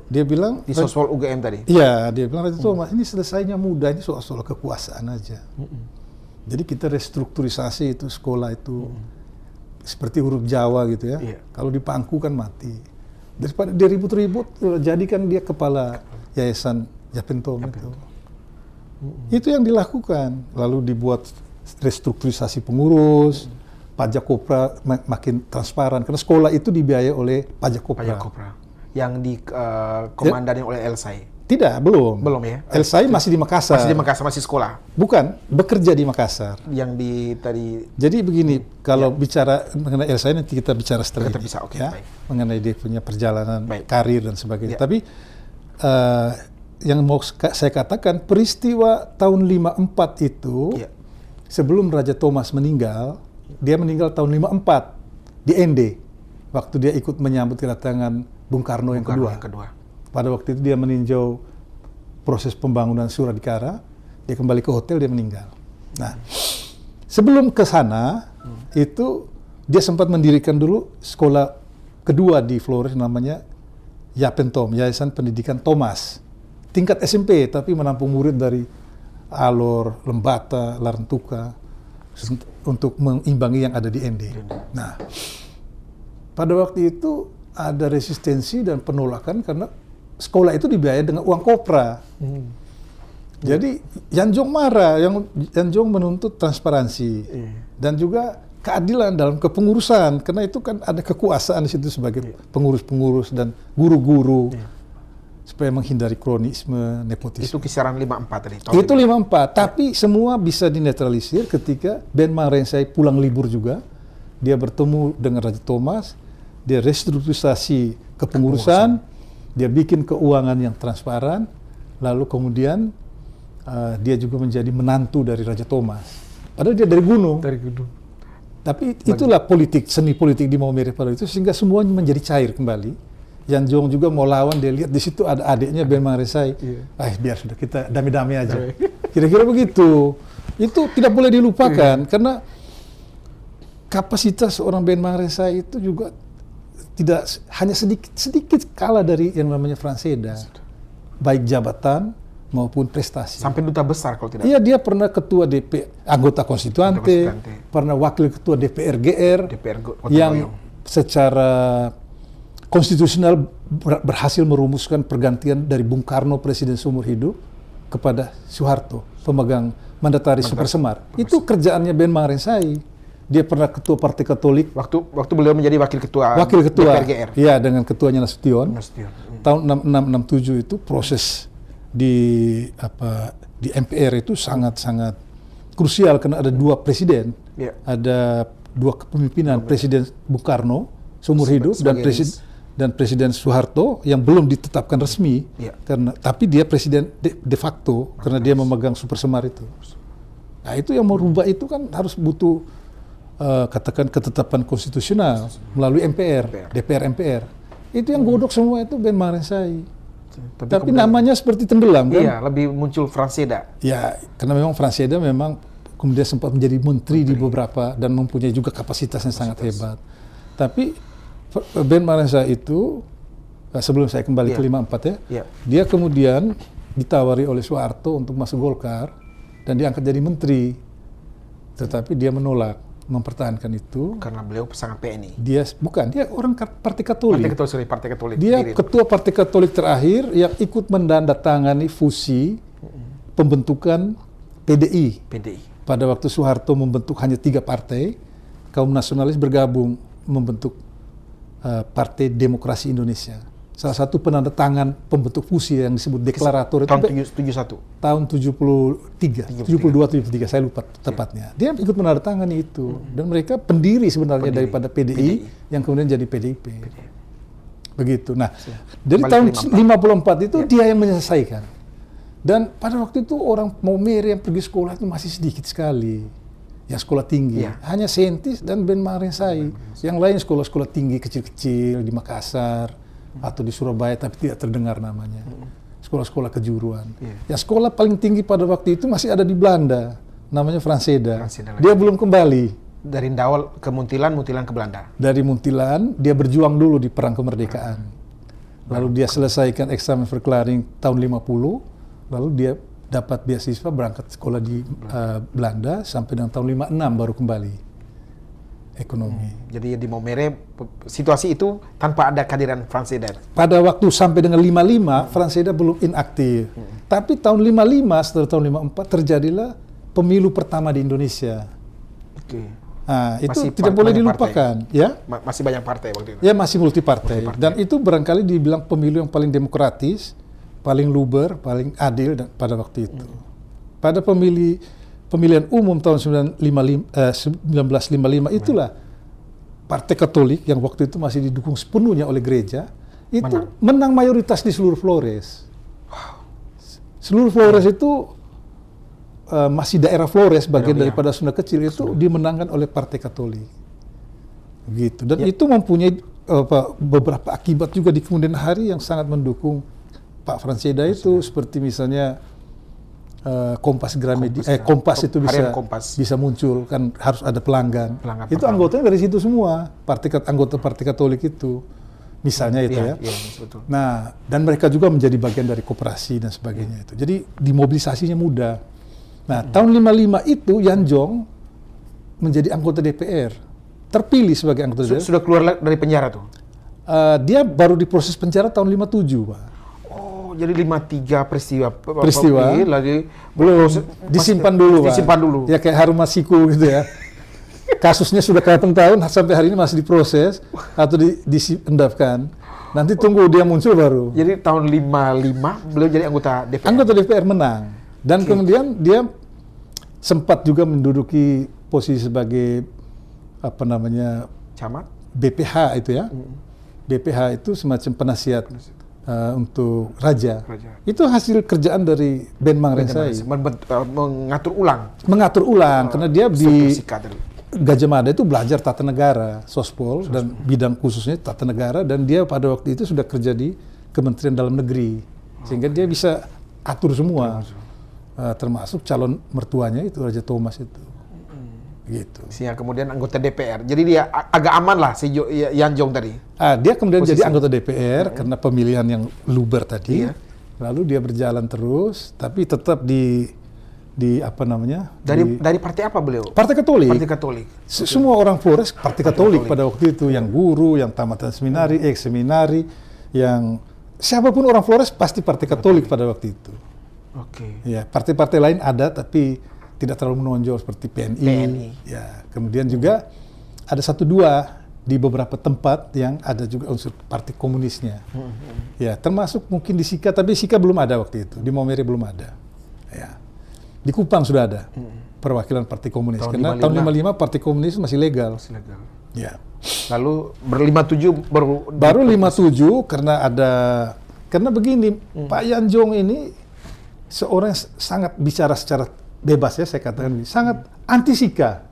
Dia bilang Di Soswal UGM tadi. iya, dia bilang Raja Thomas, ini selesainya mudah, ini soal-soal kekuasaan aja. Jadi kita restrukturisasi itu sekolah itu seperti huruf Jawa gitu ya. Iya. Kalau dipangku kan mati. Daripada dia ribut-ribut, jadikan dia kepala Yayasan Yapentom itu. Itu yang dilakukan. Lalu dibuat restrukturisasi pengurus, pajak kopra makin transparan. Karena sekolah itu dibiayai oleh pajak kopra. Pajak Kopra. Yang dikomandani oleh Elsai. Tidak, belum. Belum ya? Elsai masih di Makassar. Masih di Makassar, masih sekolah. Bukan, bekerja di Makassar. Yang tadi Jadi begini, kalau bicara mengenai Elsai nanti kita bicara setelah kita ini. bisa, oke, ya, baik. mengenai dia punya perjalanan Baik. karir dan sebagainya. Ya. Tapi yang mau saya katakan, peristiwa tahun 54 itu, Ya. sebelum Raja Thomas meninggal, dia meninggal tahun 54 di ND. Waktu dia ikut menyambut kedatangan Bung Karno yang kedua. Pada waktu itu dia meninjau proses pembangunan Suradikara, dia kembali ke hotel, dia meninggal. Nah, sebelum ke sana, itu dia sempat mendirikan dulu sekolah kedua di Flores namanya Yapentom, Yayasan Pendidikan Thomas. Tingkat SMP, tapi menampung murid dari Alor, Lembata, Larantuka, untuk mengimbangi yang ada di ND. Nah, pada waktu itu ada resistensi dan penolakan karena sekolah itu dibiayai dengan uang kopra. Jadi Yanjong marah, Yanjong menuntut transparansi dan juga keadilan dalam kepengurusan, karena itu kan ada kekuasaan di situ sebagai pengurus-pengurus dan guru-guru supaya menghindari kronisme, nepotisme. Itu kisaran 54 tadi. Itu 54, tapi semua bisa dinetralisir ketika Ben Mangrengsai pulang libur juga. Dia bertemu dengan Raja Thomas, dia restrukturisasi kepengurusan, dia bikin keuangan yang transparan, lalu kemudian dia juga menjadi menantu dari Raja Thomas. Padahal dia dari gunung. Tapi itulah politik, seni politik di Maumere pada itu, sehingga semuanya menjadi cair kembali. Yanjong juga mau lawan, dia lihat di situ ada adiknya Ben Mangrengsai. Biar sudah kita damai-damai aja. Kira-kira begitu. Itu tidak boleh dilupakan karena kapasitas seorang Ben Mangrengsai itu juga tidak hanya sedikit kalah dari yang namanya Franseda, baik jabatan maupun prestasi. Sampai duta besar kalau tidak. Iya, dia pernah ketua anggota konstituante, pernah wakil ketua DPR GR, yang secara konstitusional berhasil merumuskan pergantian dari Bung Karno presiden seumur hidup kepada Soeharto pemegang mandataris Supersemar. Itu kerjaannya Ben Mangrengsai. Dia pernah ketua Partai Katolik. Waktu beliau menjadi wakil ketua DPR GR. Iya, dengan ketuanya Nasution. Tahun 66-67 itu proses di MPR itu sangat-sangat krusial karena ada dua presiden. Ada dua kepemimpinan, Presiden Bung Karno seumur hidup dan dan Presiden Soeharto yang belum ditetapkan resmi, tapi dia presiden de facto karena dia memegang Super Semar itu. Nah itu yang merubah itu kan harus butuh katakan ketetapan konstitusional melalui MPR, DPR MPR. Itu yang godok semua itu Ben Marensai. Tapi namanya seperti tenggelam kan? Iya, lebih muncul Franseda. Ya, karena memang Franseda memang kemudian sempat menjadi menteri di beberapa dan mempunyai juga kapasitas yang sangat hebat. Tapi Ben Marensai itu sebelum saya kembali ke 54 dia kemudian ditawari oleh Soeharto untuk masuk Golkar dan diangkat jadi menteri, tetapi dia menolak mempertahankan itu karena beliau sangat PNI. Dia orang Partai Katolik. Partai Katolik. Dia ketua Partai Katolik terakhir yang ikut menandatangani fusi pembentukan PDI. Pada waktu Soeharto membentuk hanya 3 partai, kaum nasionalis bergabung membentuk Partai Demokrasi Indonesia. Salah satu penandatangan pembentuk fusi yang disebut deklarator itu tahun 71. Tahun 72-73, saya lupa tepatnya. Dia ikut menandatangani itu. Dan mereka pendiri sebenarnya daripada PDI yang kemudian jadi PDIP. Begitu. Nah, dari tahun 54 itu dia yang menyelesaikan. Dan pada waktu itu orang Maumere yang pergi sekolah itu masih sedikit sekali. Yang sekolah tinggi, hanya Sentis dan Ben Marensai. Yang lain sekolah-sekolah tinggi kecil-kecil di Makassar atau di Surabaya tapi tidak terdengar namanya. Sekolah-sekolah kejuruan. Yang sekolah paling tinggi pada waktu itu masih ada di Belanda, namanya Franseda. Dia belum kembali. Dari Ndawal ke Muntilan, Muntilan ke Belanda. Dari Muntilan, dia berjuang dulu di Perang Kemerdekaan. Lalu dia selesaikan eksamen verklaring tahun 50, lalu dia dapat beasiswa berangkat sekolah di Belanda sampai dengan tahun 56 baru kembali ekonomi. Jadi di Maumere situasi itu tanpa ada kehadiran Franseda. Pada waktu sampai dengan 55 Franseda belum inaktif. Tapi tahun 55 setelah tahun 54 terjadilah pemilu pertama di Indonesia. Nah, itu masih tidak boleh dilupakan, ya. Masih banyak partai waktu itu. Ya, masih multi partai. Dan itu barangkali dibilang pemilu yang paling demokratis, paling luber, paling adil pada waktu itu. Pada pemilihan umum tahun 1955 itulah Partai Katolik yang waktu itu masih didukung sepenuhnya oleh gereja itu menang mayoritas di seluruh Flores. Seluruh Flores itu masih daerah Flores, bagian daripada Sunda kecil itu dimenangkan oleh Partai Katolik. Gitu. Dan itu mempunyai beberapa akibat juga di kemudian hari yang sangat mendukung Pak Franseda itu, seperti misalnya Kompas Gramedia, Kompas itu bisa muncul, kan harus ada pelanggan. Itu anggotanya dari situ semua, anggota Partai Katolik itu, misalnya itu ya. Betul. Nah, dan mereka juga menjadi bagian dari koperasi dan sebagainya itu. Jadi dimobilisasinya mudah. Nah, tahun 55 itu Yan Jong menjadi anggota DPR, terpilih sebagai anggota DPR. Sudah keluar dari penjara tuh? Dia baru diproses penjara tahun 57, Pak. Jadi 53 peristiwa lagi belum disimpan dulu. Ya kayak Harun Masiku gitu ya. Kasusnya sudah tahun-tahun sampai hari ini masih diproses atau diendapkan. Nanti tunggu dia muncul baru. Jadi tahun 55 beliau jadi anggota DPR. Anggota DPR menang. Dan kemudian dia sempat juga menduduki posisi sebagai camat BPH itu ya. BPH itu semacam penasihat untuk raja. Itu hasil kerjaan dari Ben Marensai. Mengatur ulang karena dia di Gajah Mada itu belajar tata negara, sospol dan bidang khususnya tata negara, dan dia pada waktu itu sudah kerja di Kementerian Dalam Negeri sehingga dia bisa atur semua, termasuk calon mertuanya itu Raja Thomas itu. Gitu. Sehingga kemudian anggota DPR. Jadi dia agak aman lah si Yan Jong tadi. Dia kemudian jadi anggota DPR karena pemilihan yang luber tadi. Lalu dia berjalan terus, tapi tetap di dari partai apa beliau? Partai Katolik. Partai Katolik. Semua orang Flores Partai Katolik pada waktu itu, yang guru, yang tamatan seminari, seminari, yang siapapun orang Flores pasti Partai Katolik pada waktu itu. Ya, partai-partai lain ada tapi tidak terlalu menonjol seperti PNI. Ya, kemudian juga ada 1-2 di beberapa tempat yang ada juga unsur partai komunisnya. Ya, termasuk mungkin di Sika, tapi Sika belum ada waktu itu. Di Maumere belum ada. Ya. Di Kupang sudah ada perwakilan partai komunis. Karena tahun 55 partai komunis masih legal. Ya. Lalu ber-57 Baru 57 karena begini, Pak Yanjong ini seorang yang sangat bicara secara bebas ya, saya katakan ini, sangat anti Sika.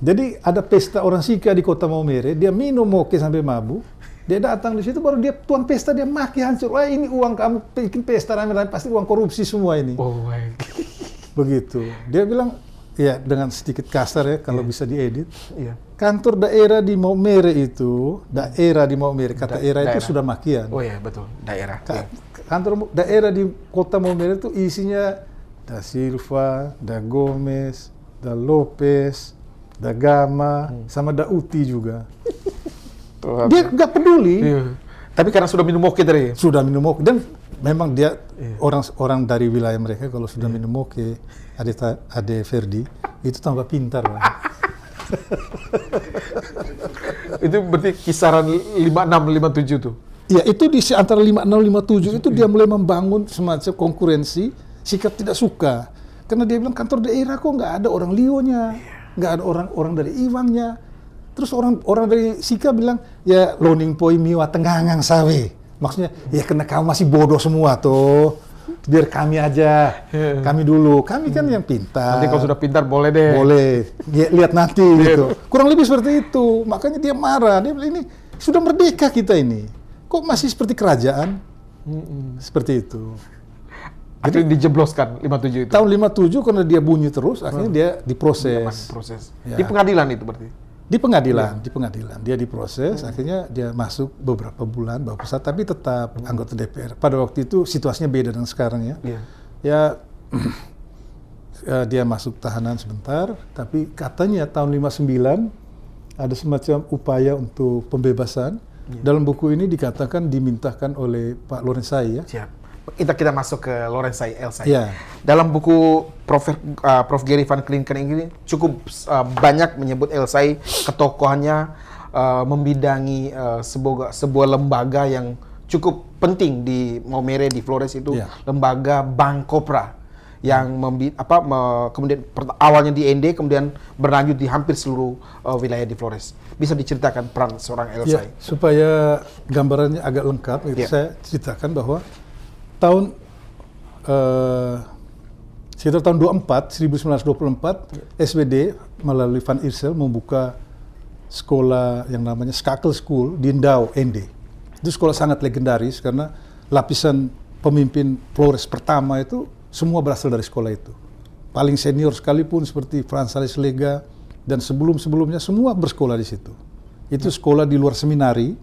Jadi ada pesta orang Sika di kota Maumere, dia minum moke sampai mabuk, dia datang di situ baru dia tuan pesta, dia maki hancur. Wah, ini uang kamu bikin pesta rame-rame, pasti uang korupsi semua ini. Oh my. Begitu. Dia bilang, ya dengan sedikit kasar ya kalau bisa diedit. Iya. Kantor daerah di Maumere itu, kata daerah itu sudah makian. Oh iya, betul. Daerah. Iya. Kantor daerah di kota Maumere itu isinya da Silva, da Gomez, da Lopez, da Gama, sama da Uti juga. Dia nggak peduli. Iya. Tapi karena sudah minum moke tadi. Sudah minum moke, dan memang dia orang dari wilayah mereka kalau sudah minum moke, Ade Ferdi, itu tambah pintar. Itu berarti kisaran 56-57 tuh? Ya, itu di antara 56-57 itu dia mulai membangun semacam konkurensi, sikap tidak suka. Karena dia bilang kantor daerah kok nggak ada orang Lionya, nggak ada orang dari Iwangnya. Terus orang dari Sika bilang, ya loning poi miwa tenggangang sawe. Maksudnya, ya karena kamu masih bodoh semua tuh. Biar kami aja, kami dulu. Kami kan yang pintar. Nanti kalau sudah pintar boleh deh. Boleh, ya, lihat nanti gitu. Kurang lebih seperti itu. Makanya dia marah. Dia bilang, ini sudah merdeka kita ini. Kok masih seperti kerajaan? Seperti itu. Akhirnya dijebloskan 57 itu? Tahun 57 karena dia bunyi terus, akhirnya dia diproses. Ya. Di pengadilan itu berarti? Di pengadilan. Dia diproses, akhirnya dia masuk beberapa bulan, tapi tetap anggota DPR. Pada waktu itu situasinya beda dengan sekarang ya. Ya, dia masuk tahanan sebentar, tapi katanya tahun 59 ada semacam upaya untuk pembebasan. Dalam buku ini dikatakan dimintakan oleh Pak Lorenzai ya. Siap. Kita masuk ke Lorenzai Elsai. Ya. Dalam buku Prof. Gary Van Klinken ini cukup banyak menyebut Elsai, ketokohannya membidangi sebuah lembaga yang cukup penting di Maumere, di Flores itu, lembaga Bank Kopra yang kemudian awalnya di Ende, kemudian berlanjut di hampir seluruh wilayah di Flores. Bisa diceritakan peran seorang Elsai? Ya, supaya gambarannya agak lengkap, saya ceritakan bahwa sekitar tahun 1924, SBD melalui Van Iersel membuka sekolah yang namanya Skakel School di Ndau, Ende. Itu sekolah sangat legendaris karena lapisan pemimpin Flores pertama itu semua berasal dari sekolah itu. Paling senior sekalipun seperti Frans Sales Lega dan sebelum-sebelumnya semua bersekolah di situ. Itu sekolah di luar seminari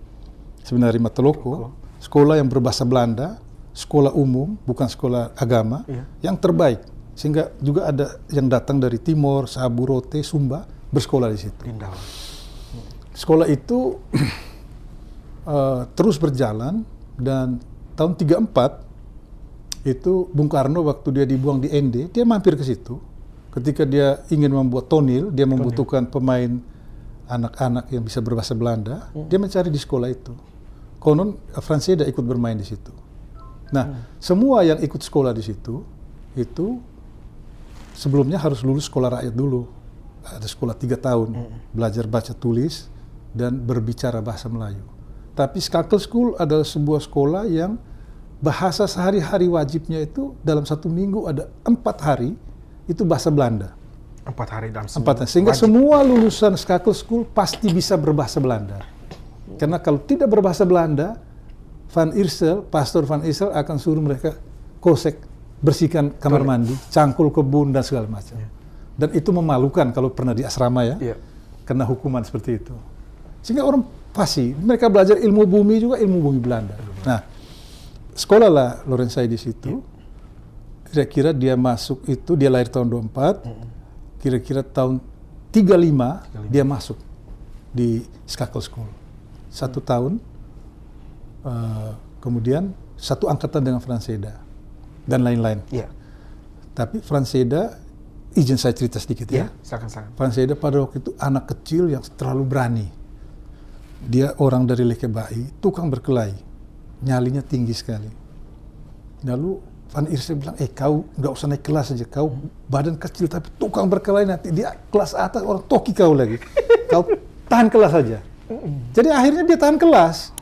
Mateloko, sekolah yang berbahasa Belanda, sekolah umum, bukan sekolah agama, yang terbaik. Sehingga juga ada yang datang dari Timor, Sabu, Rote, Sumba, bersekolah di situ. Sekolah itu terus berjalan, dan tahun 34, itu Bung Karno waktu dia dibuang di Ende, dia mampir ke situ. Ketika dia ingin membuat tonil, dia membutuhkan pemain anak-anak yang bisa berbahasa Belanda, dia mencari di sekolah itu. Konon Franseda ikut bermain di situ. Nah, semua yang ikut sekolah di situ, itu sebelumnya harus lulus sekolah rakyat dulu. Ada sekolah 3 tahun, belajar baca tulis dan berbicara bahasa Melayu. Tapi Skakel School adalah sebuah sekolah yang bahasa sehari-hari wajibnya itu dalam 1 minggu ada 4 hari, itu bahasa Belanda. 4 hari dalam seminggu. Sehingga wajib. Semua lulusan Skakel School pasti bisa berbahasa Belanda. Karena kalau tidak berbahasa Belanda, Pastor Van Iersel akan suruh mereka kosek, bersihkan kamar mandi, cangkul kebun dan segala macam. Dan itu memalukan kalau pernah di asrama ya, kena hukuman seperti itu. Sehingga orang pasti, mereka belajar ilmu bumi juga, ilmu bumi Belanda. Nah, sekolah lah Lorenzai di situ. Kira-kira dia masuk itu, dia lahir tahun 24, kira-kira tahun 35 dia masuk di Skakel School. 1 tahun. Kemudian 1 angkatan dengan Franseda dan lain-lain. Tapi Franseda, izin saya cerita sedikit ya. Silakan. Franseda pada waktu itu anak kecil yang terlalu berani. Dia orang dari Lekebai, tukang berkelahi, nyalinya tinggi sekali. Lalu Van Iersel bilang, kau nggak usah naik kelas aja, kau badan kecil tapi tukang berkelahi, nanti dia kelas atas orang toki kau lagi. Kau tahan kelas saja. Jadi akhirnya dia tahan kelas.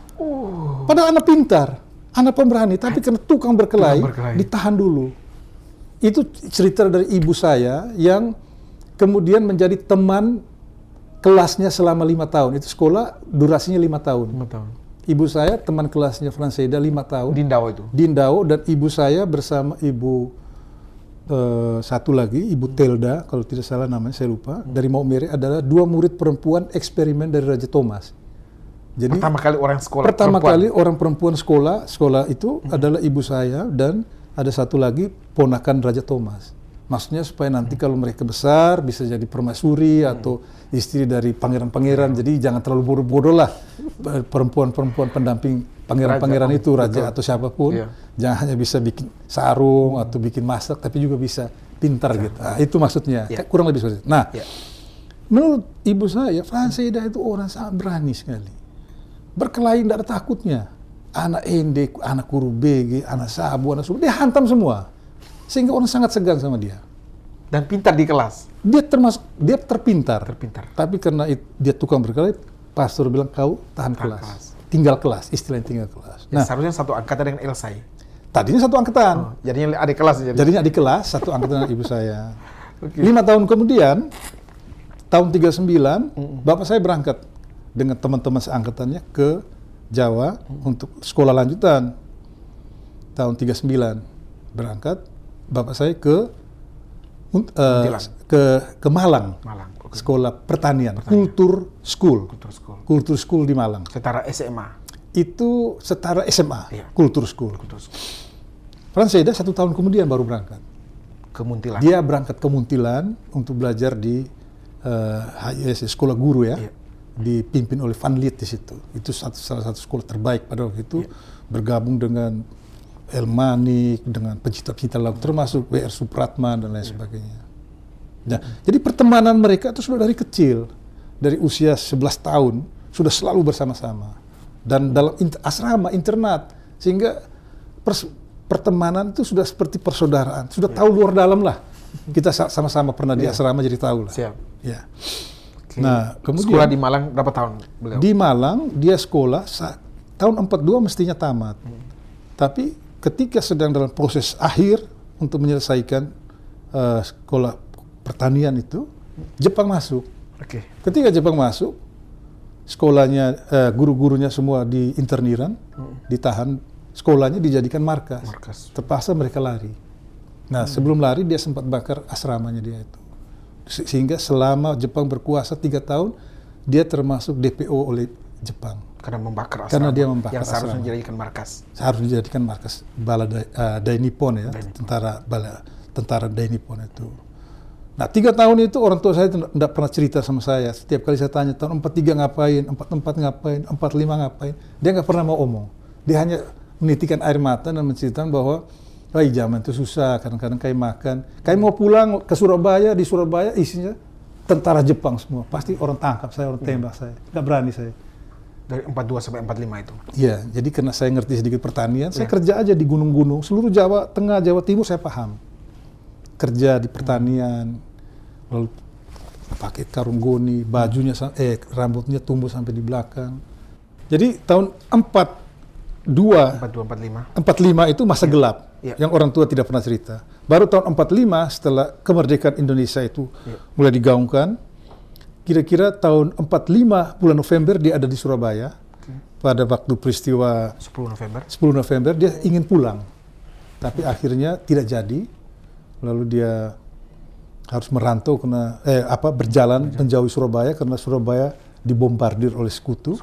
Padahal anak pintar, anak pemberani, tapi karena tukang berkelahi, ditahan dulu. Itu cerita dari ibu saya yang kemudian menjadi teman kelasnya selama 5 tahun. Itu sekolah durasinya 5 tahun. 5 tahun. Ibu saya teman kelasnya Franseda 5 tahun. Di Ndao itu? Di Ndao, dan ibu saya bersama ibu satu lagi, Ibu Telda, kalau tidak salah namanya, saya lupa, dari Maumere, adalah 2 murid perempuan eksperimen dari Raja Thomas. Jadi pertama kali orang sekolah pertama perempuan. kali orang perempuan sekolah itu adalah ibu saya, dan ada satu lagi ponakan Raja Thomas. Maksudnya supaya nanti kalau mereka besar bisa jadi permaisuri atau istri dari pangeran-pangeran. Jadi jangan terlalu bodoh-bodoh lah perempuan-perempuan pendamping pangeran-pangeran itu, raja atau siapapun. Jangan hanya bisa bikin sarung atau bikin masak, tapi juga bisa pintar gitu. Nah, itu maksudnya. Kurang lebih seperti itu. Nah, menurut ibu saya, Franseda itu orang sangat berani sekali. Berkelahi tidak ada takutnya. Anak Ende, anak Kurubege, anak Sabu, anak Subu, dia hantam semua. Sehingga orang sangat segan sama dia. Dan pintar di kelas. Dia terpintar. Tapi karena dia tukang berkelahi, pastor bilang kau tahan kelas. Tinggal kelas, istilahnya tinggal kelas. Nah, seharusnya satu angkatan dengan Elsai. Tadinya satu angkatan. Jadinya adik kelas. Jadinya adik kelas, satu angkatan dengan ibu saya. 5 tahun kemudian, tahun 39, bapak saya berangkat dengan teman-teman seangkatannya ke Jawa untuk sekolah lanjutan. Tahun 39 berangkat. Bapak saya ke Malang, sekolah pertanian, Kultur School di Malang. Setara SMA. Itu setara SMA, Kultur School. Franseda 1 tahun kemudian baru berangkat. Ke Muntilan. Dia berangkat ke Muntilan untuk belajar di HIS, sekolah guru ya, dipimpin oleh Van Liet di situ. Itu salah satu sekolah terbaik pada waktu itu, bergabung dengan Elmanik, dengan pencipta-pencipta lagu termasuk W.R. Supratman dan lain sebagainya. Nah, jadi pertemanan mereka itu sudah dari kecil, dari usia 11 tahun sudah selalu bersama-sama dan dalam asrama internat, sehingga pertemanan itu sudah seperti persaudaraan, sudah tahu luar dalam lah. Kita sama-sama pernah di asrama, jadi tahu lah. Siap. Ya. Nah, kemudian sekolah di Malang berapa tahun beliau? Di Malang dia sekolah tahun 42 mestinya tamat. Tapi ketika sedang dalam proses akhir untuk menyelesaikan sekolah pertanian itu, Jepang masuk. Ketika Jepang masuk, sekolahnya, guru-gurunya semua diinterniran, ditahan, sekolahnya dijadikan markas. Terpaksa mereka lari. Nah, sebelum lari dia sempat bakar asramanya dia itu. Sehingga selama Jepang berkuasa 3 tahun, dia termasuk DPO oleh Jepang. Karena membakar asrama. Karena dia membakar yang seharusnya asrama. dijadikan markas. Harus dijadikan markas bala Dai Nippon ya, tentara Dai Nippon itu. Nah, 3 tahun itu orang tua saya tidak pernah cerita sama saya. Setiap kali saya tanya tahun 43 ngapain, 44 ngapain, 45 ngapain, dia nggak pernah mau omong. Dia hanya menitikkan air mata dan menceritakan bahwa zaman itu susah, kadang-kadang kayak makan. Kayak mau pulang ke Surabaya, di Surabaya isinya tentara Jepang semua. Pasti orang tangkap saya, orang tembak saya. Nggak berani saya. Dari 42 sampai 45 itu? Iya, jadi karena saya ngerti sedikit pertanian, saya kerja aja di gunung-gunung. Seluruh Jawa Tengah, Jawa Timur saya paham. Kerja di pertanian, lalu pakai karung goni, bajunya, rambutnya tumbuh sampai di belakang. Jadi tahun 45 itu masa gelap, yang orang tua tidak pernah cerita. Baru tahun 45 setelah kemerdekaan Indonesia itu mulai digaungkan, kira-kira tahun 45 bulan November dia ada di Surabaya. Pada waktu peristiwa 10 November dia ingin pulang. Tapi akhirnya tidak jadi. Lalu dia harus merantau karena berjalan menjauhi Surabaya karena Surabaya dibombardir oleh sekutu.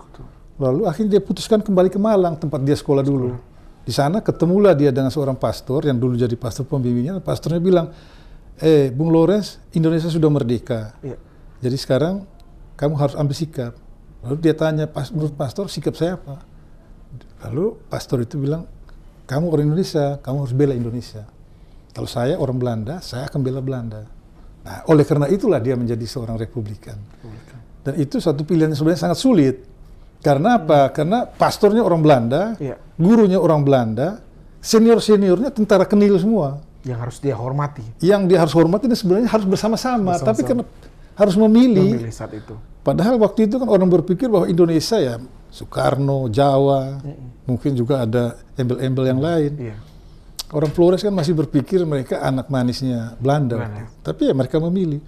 Lalu akhirnya dia putuskan kembali ke Malang, tempat dia sekolah dulu. Di sana ketemulah dia dengan seorang pastor yang dulu jadi pastor pembimbingnya. Pastornya bilang, Bung Lawrence, Indonesia sudah merdeka. Jadi sekarang kamu harus ambil sikap. Lalu dia tanya, menurut pastor sikap saya apa? Lalu pastor itu bilang, kamu orang Indonesia, kamu harus bela Indonesia. Kalau saya orang Belanda, saya akan bela Belanda. Nah, oleh karena itulah dia menjadi seorang Republikan. Dan itu satu pilihan yang sebenarnya sangat sulit. Karena apa? Karena pastornya orang Belanda, gurunya orang Belanda, senior-seniornya tentara Kenil semua. Yang harus dia hormati. Yang dia harus hormati dan sebenarnya harus bersama-sama. Tapi karena harus memilih saat itu. Padahal waktu itu kan orang berpikir bahwa Indonesia ya Soekarno, Jawa, mungkin juga ada embel-embel yang lain. Iya. Orang Flores kan masih berpikir mereka anak manisnya Belanda. Tapi ya mereka memilih.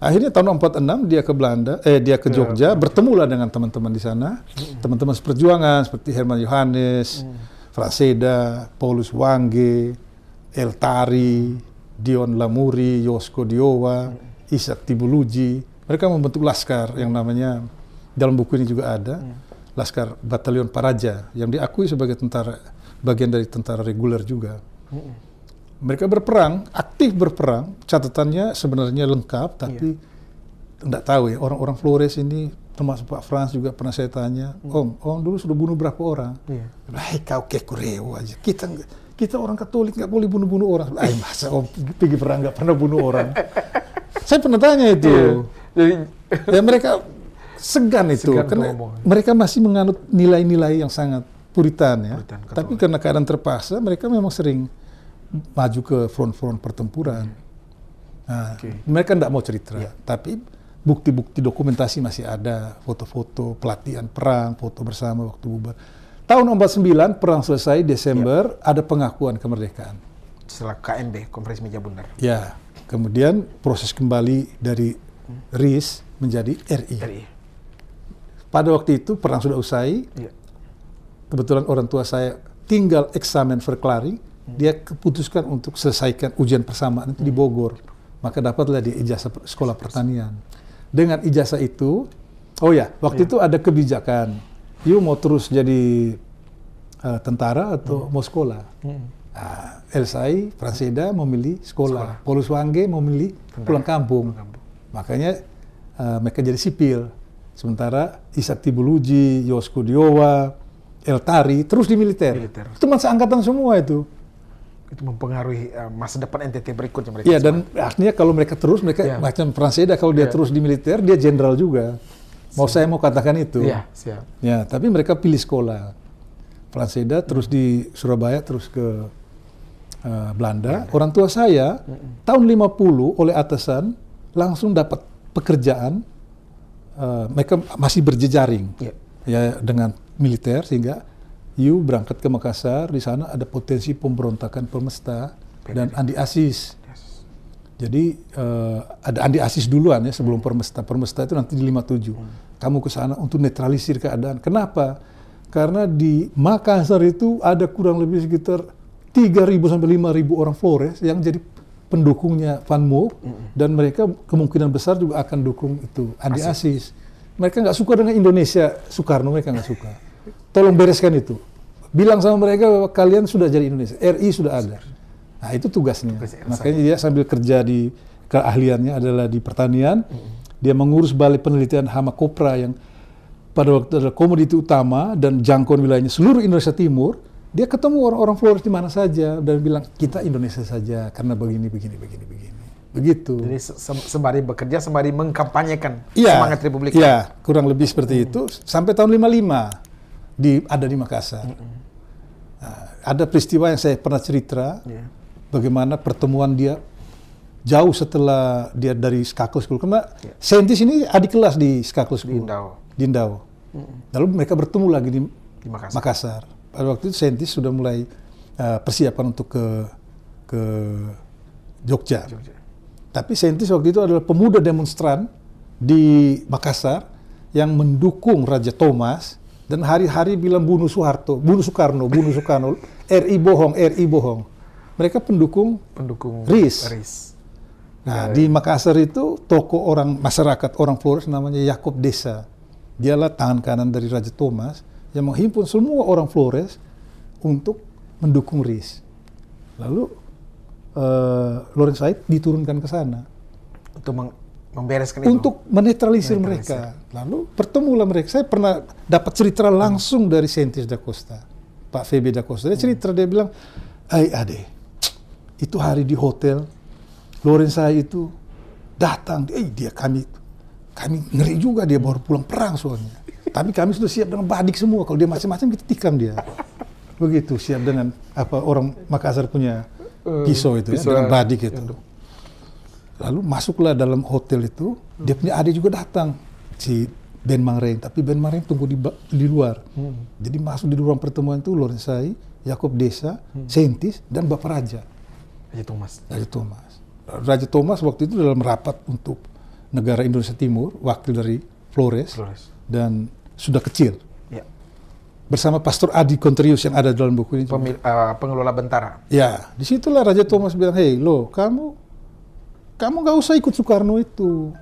Akhirnya tahun 46 dia ke Belanda, dia ke Jogja, bertemulah dengan teman-teman di sana, teman-teman seperjuangan seperti Herman Yohanes, Fraseda, Paulus Wange, El Tari, Dion Lamuri, Yosko Diowa, Ishak Tibuluji. Mereka membentuk laskar yang namanya, dalam buku ini juga ada, Laskar Batalion Paraja, yang diakui sebagai tentara, bagian dari tentara reguler juga. Mereka berperang, aktif berperang, catatannya sebenarnya lengkap, tapi tidak tahu ya, orang-orang Flores ini, termasuk Pak Frans juga pernah saya tanya, Om dulu sudah bunuh berapa orang? Kau kekureo aja, kita orang Katolik nggak boleh bunuh-bunuh orang. Masa Om pergi perang nggak pernah bunuh orang? Saya pernah tanya itu. Ya mereka segan itu, karena mereka masih menganut nilai-nilai yang sangat puritan ya. Tapi karena keadaan terpaksa, mereka memang sering maju ke front-front pertempuran. Nah, mereka tidak mau cerita, tapi bukti-bukti dokumentasi masih ada, foto-foto pelatihan perang, foto bersama waktu bubar. Tahun 49 perang selesai, Desember ada pengakuan kemerdekaan. Setelah KMB, Konferensi Meja Bundar. Ya, kemudian proses kembali dari RIS menjadi RI. Pada waktu itu perang sudah usai. Kebetulan orang tua saya tinggal eksamen verklaring. Dia keputuskan untuk selesaikan ujian persamaan itu di Bogor. Maka dapatlah dia ijazah sekolah pertanian. Dengan ijazah itu, waktu itu ada kebijakan, you mau terus jadi tentara atau mau sekolah? Elsai, Fraseda memilih sekolah. Paulus Wange memilih pulang kampung. Makanya mereka jadi sipil. Sementara Ishak Tibuluji, Yosko Diowa, El Tari terus di militer. Itu masa angkatan semua itu. Itu mempengaruhi masa depan NTT berikutnya mereka. Iya, dan artinya kalau mereka terus, macam Fraseda kalau dia terus di militer, dia jenderal juga. Saya mau katakan itu. Iya, siap. Ya, tapi mereka pilih sekolah. Fraseda terus di Surabaya, terus ke Belanda. Orang tua saya tahun 50 oleh atasan langsung dapat pekerjaan. Mereka masih berjejaring ya dengan militer, sehingga you berangkat ke Makassar, di sana ada potensi pemberontakan Permesta dan Andi Asis. Jadi ada Andi Asis duluan ya sebelum Permesta. Permesta itu nanti di 57. Kamu ke sana untuk netralisir keadaan. Kenapa? Karena di Makassar itu ada kurang lebih sekitar 3.000 sampai 5.000 orang Flores yang jadi pendukungnya Van Mook, dan mereka kemungkinan besar juga akan dukung itu Andi Asis. Mereka nggak suka dengan Indonesia Soekarno, mereka nggak suka. Tolong bereskan itu. Bilang sama mereka bahwa kalian sudah jadi Indonesia, RI sudah ada. Nah itu tugasnya. Makanya dia sambil kerja di keahliannya adalah di pertanian, dia mengurus balai penelitian hama kopra yang pada waktu adalah komoditi utama dan jangkauan wilayahnya seluruh Indonesia Timur. Dia ketemu orang-orang Flores di mana saja dan bilang kita Indonesia saja karena begini. Begitu. Jadi sembari bekerja, sembari mengkampanyekan semangat Republik. Iya, kurang lebih seperti itu sampai tahun 55 ada di Makassar. Nah, ada peristiwa yang saya pernah cerita bagaimana pertemuan dia jauh setelah dia dari Skakel School. Karena saintis ini adik kelas di Skakel School. Di Indau. Lalu mereka bertemu lagi di Makassar. Pada waktu itu saintis sudah mulai persiapan untuk ke Jogja. Tapi saintis waktu itu adalah pemuda demonstran di Makassar yang mendukung Raja Thomas dan hari-hari bilang bunuh Soekarno, RI bohong. Mereka pendukung RIS. Nah, di Makassar itu tokoh masyarakat orang Flores namanya Yakob Desa. Dialah tangan kanan dari Raja Thomas yang menghimpun semua orang Flores untuk mendukung RIS. Lalu Loren Said diturunkan ke sana untuk membereskan itu, untuk menetralisir mereka. Lalu bertemulah mereka. Saya pernah dapat cerita langsung dari Saintis da Costa, Pak VB da Costa. Dia cerita, dia bilang, Ade, itu hari di hotel Loren Said itu datang, kami ngeri juga, dia baru pulang perang soalnya. Tapi kami sudah siap dengan badik semua. Kalau dia macam-macam kita tikam dia. Begitu, siap dengan orang Makassar punya pisau itu, dengan badik itu. Lalu masuklah dalam hotel itu, dia punya adik juga datang. si Ben Mangreng, tapi Ben Mangreng tunggu di luar. Jadi masuk di ruang pertemuan itu Lorenzai, Yakob Desa, Sentis, dan Bapak Raja. Raja Thomas. Raja Thomas waktu itu dalam rapat untuk negara Indonesia Timur, wakil dari Flores. Dan sudah kecil. Ya. Bersama Pastor Adi Kontrius yang ada dalam buku ini. Pengelola Bentara. Ya, disitulah Raja Thomas bilang, hei lo, kamu nggak usah ikut Soekarno itu.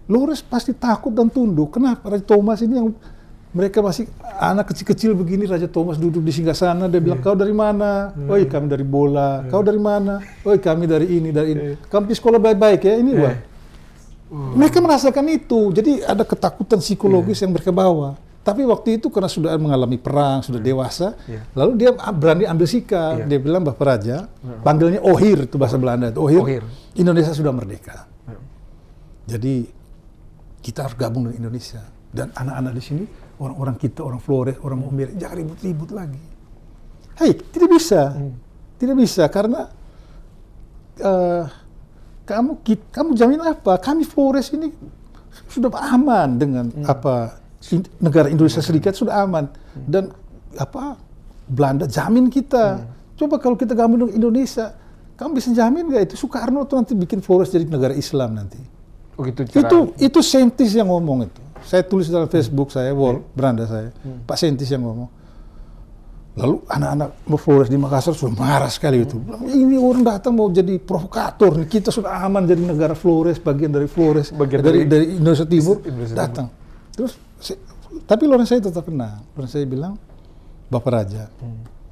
Flores pasti takut dan tunduk. Kenapa? Raja Thomas ini yang mereka masih anak kecil-kecil begini, Raja Thomas duduk di singgasana, dia bilang, kau dari mana? Oi, kami dari bola. Kau dari mana? Oi, kami dari ini, dari ini. Kamu di sekolah baik-baik ya, ini wah. Mereka merasakan itu, jadi ada ketakutan psikologis yang mereka bawa. Tapi waktu itu karena sudah mengalami perang, sudah dewasa, lalu dia berani ambil sikap. Dia bilang, Bapak Raja, panggilnya Ohir, itu bahasa Belanda. Ohir. Indonesia sudah merdeka. Jadi kita harus gabung dengan Indonesia. Dan anak-anak di sini, orang-orang kita, orang Flores, orang Maumere, jangan ribut-ribut lagi. Hei, tidak bisa. Tidak bisa, karena kamu jamin apa? Kami Flores ini sudah aman dengan negara Indonesia Serikat sudah aman. Dan Belanda jamin kita. Coba kalau kita gabung dengan Indonesia, kamu bisa jamin nggak itu Soekarno tuh nanti bikin Flores jadi negara Islam nanti? Itu Sentis yang ngomong itu. Saya tulis dalam Facebook saya, beranda saya, Pak Sentis yang ngomong. Lalu anak-anak Flores di Makassar sudah marah sekali itu. Ini orang datang mau jadi provokator, kita sudah aman jadi negara Flores, bagian dari Flores, dari Indonesia Timur, datang. Terus, tapi Lorenzai tetap tenang. Lorenzai bilang, Bapak Raja,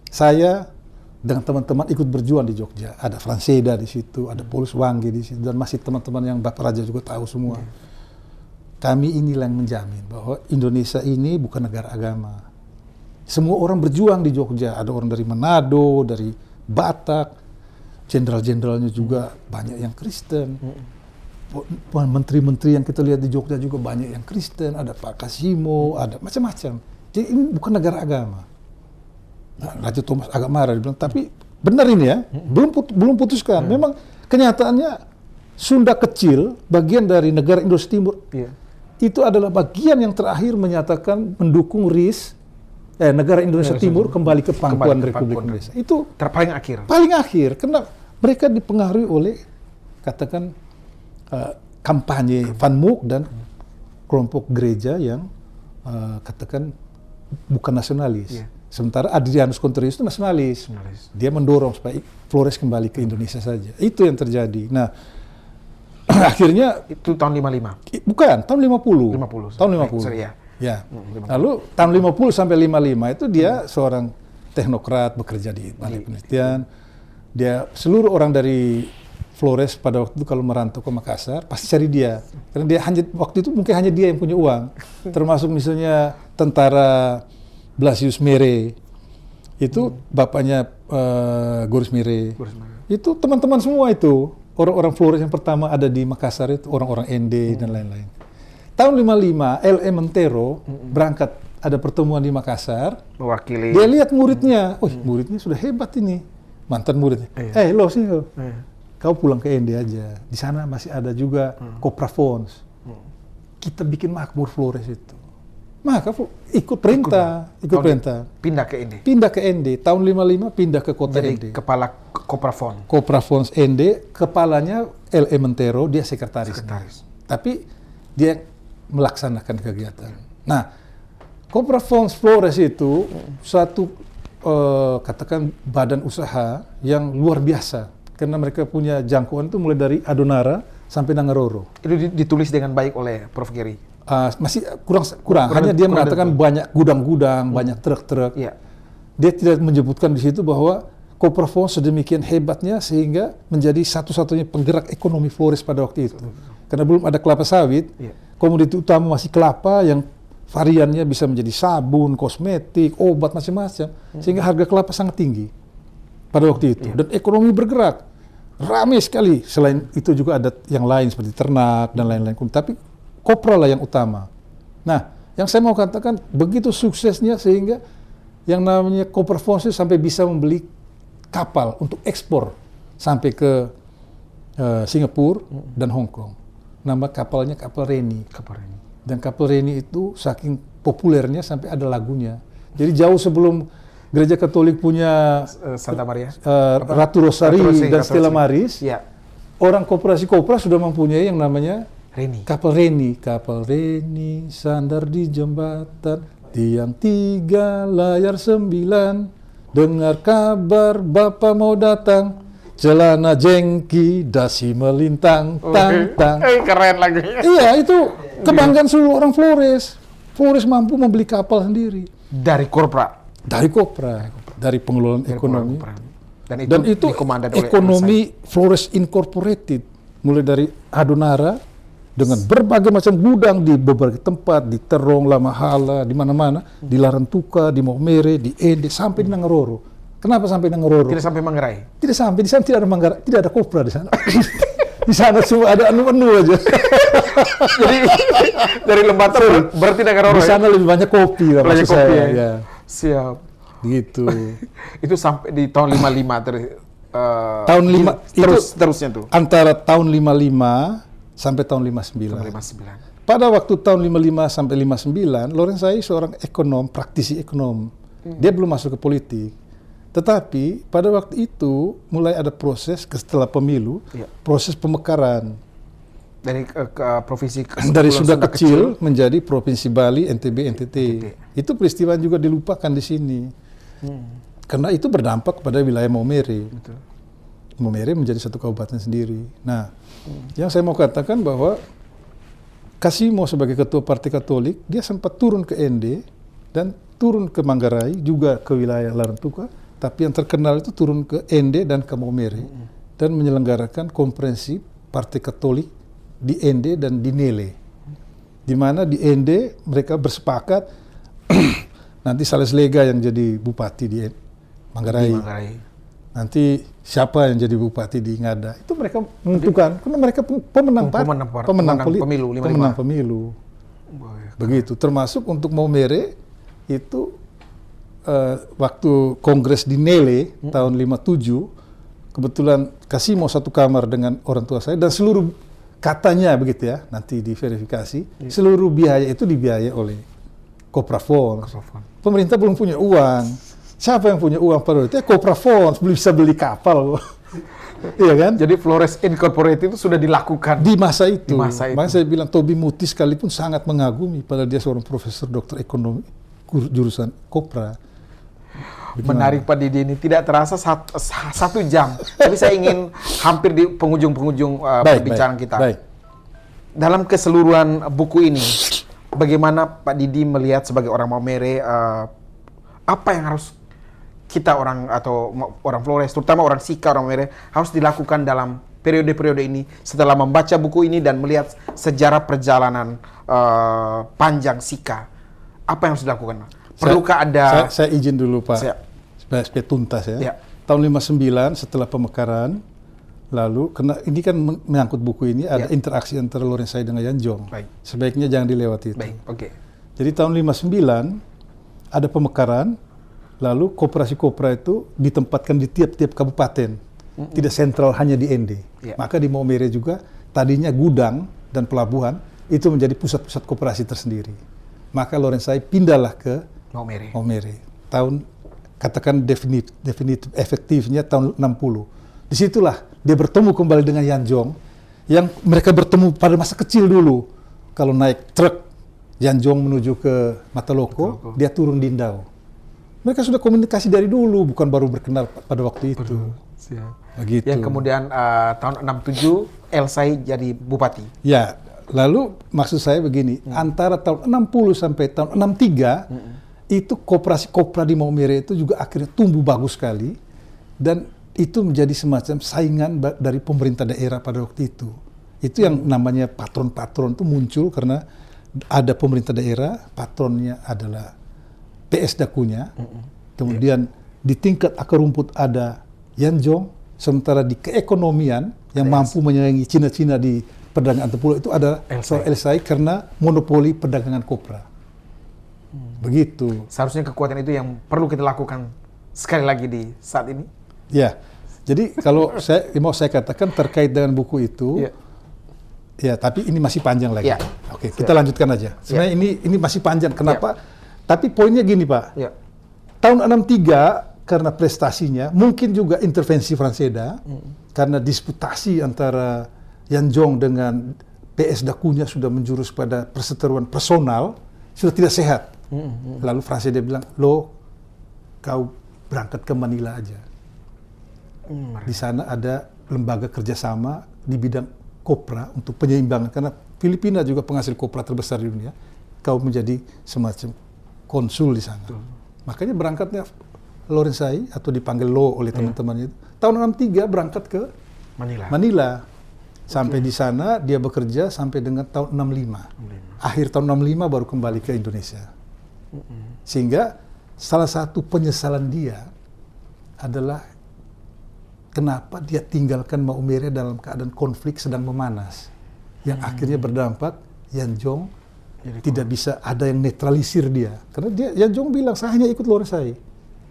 saya dengan teman-teman ikut berjuang di Jogja. Ada Franseda di situ, ada Paulus Wangge di situ, dan masih teman-teman yang Bapak Raja juga tahu semua. Kami inilah yang menjamin bahwa Indonesia ini bukan negara agama. Semua orang berjuang di Jogja. Ada orang dari Manado, dari Batak, jenderal-jenderalnya juga banyak yang Kristen. Menteri-menteri yang kita lihat di Jogja juga banyak yang Kristen. Ada Pak Kasimo, ada macam-macam. Jadi ini bukan negara agama. Nah, Raja Thomas agak marah, dia bilang, tapi benar ini ya, belum putuskan. Memang kenyataannya Sunda kecil, bagian dari negara Indonesia Timur, itu adalah bagian yang terakhir menyatakan mendukung negara Indonesia Timur kembali ke pangkuan Republik Indonesia. Itu paling akhir. Paling akhir, karena mereka dipengaruhi oleh katakan kampanye Van Mook dan kelompok gereja yang katakan bukan nasionalis. Sementara Adrianus Contrius itu nasionalis. Dia mendorong supaya Flores kembali ke Indonesia saja. Itu yang terjadi. Nah, akhirnya itu tahun 55. Bukan, tahun 50. Tahun 50. Sorry, ya. Ya. Lalu tahun 50 sampai 55 itu dia seorang teknokrat bekerja di Balai Penelitian. Dia seluruh orang dari Flores pada waktu itu kalau merantau ke Makassar pasti cari dia. Karena dia waktu itu mungkin hanya dia yang punya uang. Termasuk misalnya tentara Blasius Mere, itu bapaknya Goris Mere. Itu teman-teman semua itu. Orang-orang Flores yang pertama ada di Makassar itu, orang-orang ND dan lain-lain. Tahun 55, L.E. Montero berangkat, ada pertemuan di Makassar. Mewakili. Dia lihat muridnya, muridnya sudah hebat ini. Mantan muridnya. Kau pulang ke ND aja. Di sana masih ada juga Kopra Fons. Kita bikin makmur Flores itu. Maka ikut perintah. Pindah ke ND. Pindah ke ND. Tahun 55 pindah ke kota ND. Kepala Kopra Fons. Kopra Fons ND, kepalanya L.E. Montero, dia sekretaris. Tapi dia melaksanakan kegiatan. Nah, Kopra Fons Flores itu satu katakan badan usaha yang luar biasa. Karena mereka punya jangkauan itu mulai dari Adonara sampai Nangaroro. Itu ditulis dengan baik oleh Prof. Gary? Masih kurang. Hanya dia mengatakan banyak gudang-gudang, banyak truk-truk. Dia tidak menyebutkan di situ bahwa Kopra Fons sedemikian hebatnya sehingga menjadi satu-satunya penggerak ekonomi Flores pada waktu itu. Karena belum ada kelapa sawit, komoditi utama masih kelapa yang variannya bisa menjadi sabun, kosmetik, obat, macam-macam. Sehingga harga kelapa sangat tinggi pada waktu itu. Dan ekonomi bergerak. Ramai sekali. Selain itu juga ada yang lain seperti ternak dan lain-lain. Tapi Kopra lah yang utama. Nah, yang saya mau katakan begitu suksesnya sehingga yang namanya Kopra Fons sampai bisa membeli kapal untuk ekspor sampai ke Singapura dan Hong Kong. Nama kapalnya kapal Reni. Dan Kapal Reni itu saking populernya sampai ada lagunya. Jadi jauh sebelum Gereja Katolik punya Santa Maria, Ratu Rosari dan Stella Maris, ya. orang koperasi kopra sudah mempunyai yang namanya Reni. Kapal Reni. Kapal Reni sandar di jembatan, tiang 3 layar 9, dengar kabar Bapak mau datang, celana jengki dasi melintang, tang tang. Keren lagunya. Iya, itu kebanggaan seluruh orang Flores. Flores mampu membeli kapal sendiri Dari Kopra. dari kopra, dari pengelolaan ekonomi. Kopra. Dan itu dikomandan oleh ekonomi Flores Incorporated, mulai dari Adonara dengan berbagai macam gudang di beberapa tempat, di Terong, Lamahala, di mana-mana, di Larantuka, di Maumere, di Ende, sampai di Nangaroro. Kenapa sampai Nangaroro? Tidak sampai Manggarai. Tidak sampai, di sana tidak ada Manggarai, tidak ada kopra di sana. Di sana cuma ada anu-anu aja. Jadi dari Lembata berarti Nangaroro. Di sana lebih banyak kopi lah maksud kopi, saya. ya. Ya. Siap. Gitu. Itu sampai di tahun 55 Tahun 5 terusnya tuh. Antara tahun 55 sampai tahun 59. Tahun 59. Pada waktu tahun 55 sampai 59, Lorenzai seorang ekonom, praktisi ekonom. Dia belum masuk ke politik. Tetapi pada waktu itu mulai ada proses setelah pemilu, proses pemekaran. Dari provinsi Dari Sunda kecil menjadi Provinsi Bali, NTB, NTT. Itu peristiwa juga dilupakan di sini. Karena itu berdampak pada wilayah Maumere. Betul. Maumere menjadi satu kabupaten sendiri. Nah, yang saya mau katakan bahwa Kasimo sebagai ketua Partai Katolik, dia sempat turun ke Ende dan turun ke Manggarai, juga ke wilayah Larantuka, tapi yang terkenal itu turun ke Ende dan ke Maumere dan menyelenggarakan konferensi Partai Katolik di Ende dan di Nele. Di mana di Ende mereka bersepakat nanti Sales Lega yang jadi bupati di Manggarai. Nanti siapa yang jadi bupati di Ngada. Itu mereka menentukan karena mereka pemenang pemilu. Begitu, termasuk untuk Maumere itu waktu kongres di Nele tahun 57, kebetulan Kasimo satu kamar dengan orang tua saya dan seluruh katanya begitu ya, nanti diverifikasi, seluruh biaya itu dibiayai oleh Koprafon. Pemerintah belum punya uang. Siapa yang punya uang pada waktu itu? Koprafon, bisa beli kapal. Iya kan? Jadi Flores Incorporated itu sudah dilakukan di masa itu. Makanya saya bilang Tobi Muti sekalipun sangat mengagumi, padahal dia seorang profesor doktor ekonomi jurusan Kopra. Menarik Pak Didi, ini tidak terasa satu jam. Tapi saya ingin hampir di penghujung pembicaraan kita. Baik. Dalam keseluruhan buku ini, bagaimana Pak Didi melihat sebagai orang Maumere, apa yang harus kita orang Flores, terutama orang Sika, orang Maumere, harus dilakukan dalam periode-periode ini setelah membaca buku ini dan melihat sejarah perjalanan panjang Sika. Apa yang harus dilakukan? Perlukah ada... Saya izin dulu Pak. Supaya tuntas ya. Tahun 59 setelah pemekaran, lalu karena ini kan menyangkut buku ini ada interaksi antara Lorenzai dengan Yanjong. Sebaiknya jangan dilewati itu. Jadi tahun 59 ada pemekaran, lalu koperasi kopra itu ditempatkan di tiap-tiap kabupaten, tidak sentral hanya di Ende. Maka di Maumere juga tadinya gudang dan pelabuhan itu menjadi pusat-pusat koperasi tersendiri. Maka Lorenzai pindahlah ke Maumere. Tahun katakan definitif efektifnya tahun 60. Disitulah dia bertemu kembali dengan Yanjong, yang mereka bertemu pada masa kecil dulu. Kalau naik truk Yanjong menuju ke Mataloko, dia turun di Indau. Mereka sudah komunikasi dari dulu, bukan baru berkenal pada waktu itu. Begitu. Yang kemudian tahun 67 Elsai jadi bupati. Ya, lalu maksud saya begini, antara tahun 60 sampai tahun 63 itu koperasi kopra di Maumere itu juga akhirnya tumbuh bagus sekali, dan itu menjadi semacam saingan dari pemerintah daerah pada waktu itu. Itu yang namanya patron-patron itu muncul karena ada pemerintah daerah, patronnya adalah PS Dakunya, kemudian di tingkat akar rumput ada Yanjong, sementara di keekonomian yang mampu menyaingi Cina-Cina di perdagangan terpulau itu ada Elsai karena monopoli perdagangan kopra. Begitu. Seharusnya kekuatan itu yang perlu kita lakukan sekali lagi di saat ini. Ya, jadi kalau saya katakan terkait dengan buku itu, Ya, tapi ini masih panjang lagi. Ya. Oke, kita lanjutkan aja. Sebenarnya ini masih panjang. Kenapa? Tapi poinnya gini, Pak. Ya. Tahun 63 karena prestasinya, mungkin juga intervensi Franseda, karena disputasi antara Yan Zhong dengan PS Dakunya sudah menjurus pada perseteruan personal, sudah tidak sehat. Lalu Franseda bilang, lo kau berangkat ke Manila aja. Di sana ada lembaga kerjasama di bidang kopra untuk penyeimbangan, karena Filipina juga penghasil kopra terbesar di dunia. Kau menjadi semacam konsul di sana. Makanya berangkatnya Lorenzai, atau dipanggil Lo oleh teman-temannya itu, tahun 63 berangkat ke Manila. Sampai di sana dia bekerja sampai dengan tahun 65. Akhir tahun 65 baru kembali ke Indonesia. Sehingga salah satu penyesalan dia adalah kenapa dia tinggalkan Maumere dalam keadaan konflik sedang memanas. Yang akhirnya berdampak Yan Zhong tidak bisa ada yang netralisir dia. Karena Yan Zhong bilang, saya hanya ikut Lorenzai.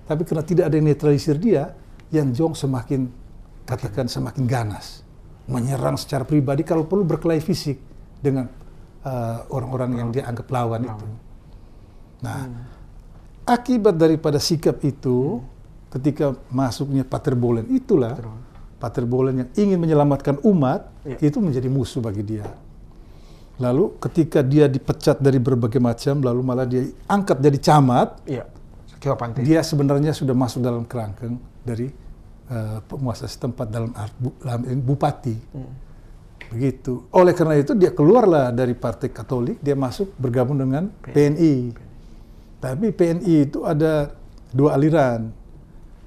Tapi karena tidak ada yang netralisir dia, Yan Zhong semakin, katakan semakin ganas. Menyerang secara pribadi, kalau perlu berkelahi fisik dengan orang-orang yang dia anggap lawan itu. Nah, akibat daripada sikap itu, ketika masuknya Pater Bolen itulah, Pater Bolen yang ingin menyelamatkan umat, itu menjadi musuh bagi dia. Lalu ketika dia dipecat dari berbagai macam, lalu malah dia angkat jadi camat, dia sebenarnya sudah masuk dalam kerangkeng dari penguasa setempat dalam bupati. Begitu. Oleh karena itu dia keluarlah dari Partai Katolik, dia masuk bergabung dengan PNI. Tapi PNI itu ada dua aliran.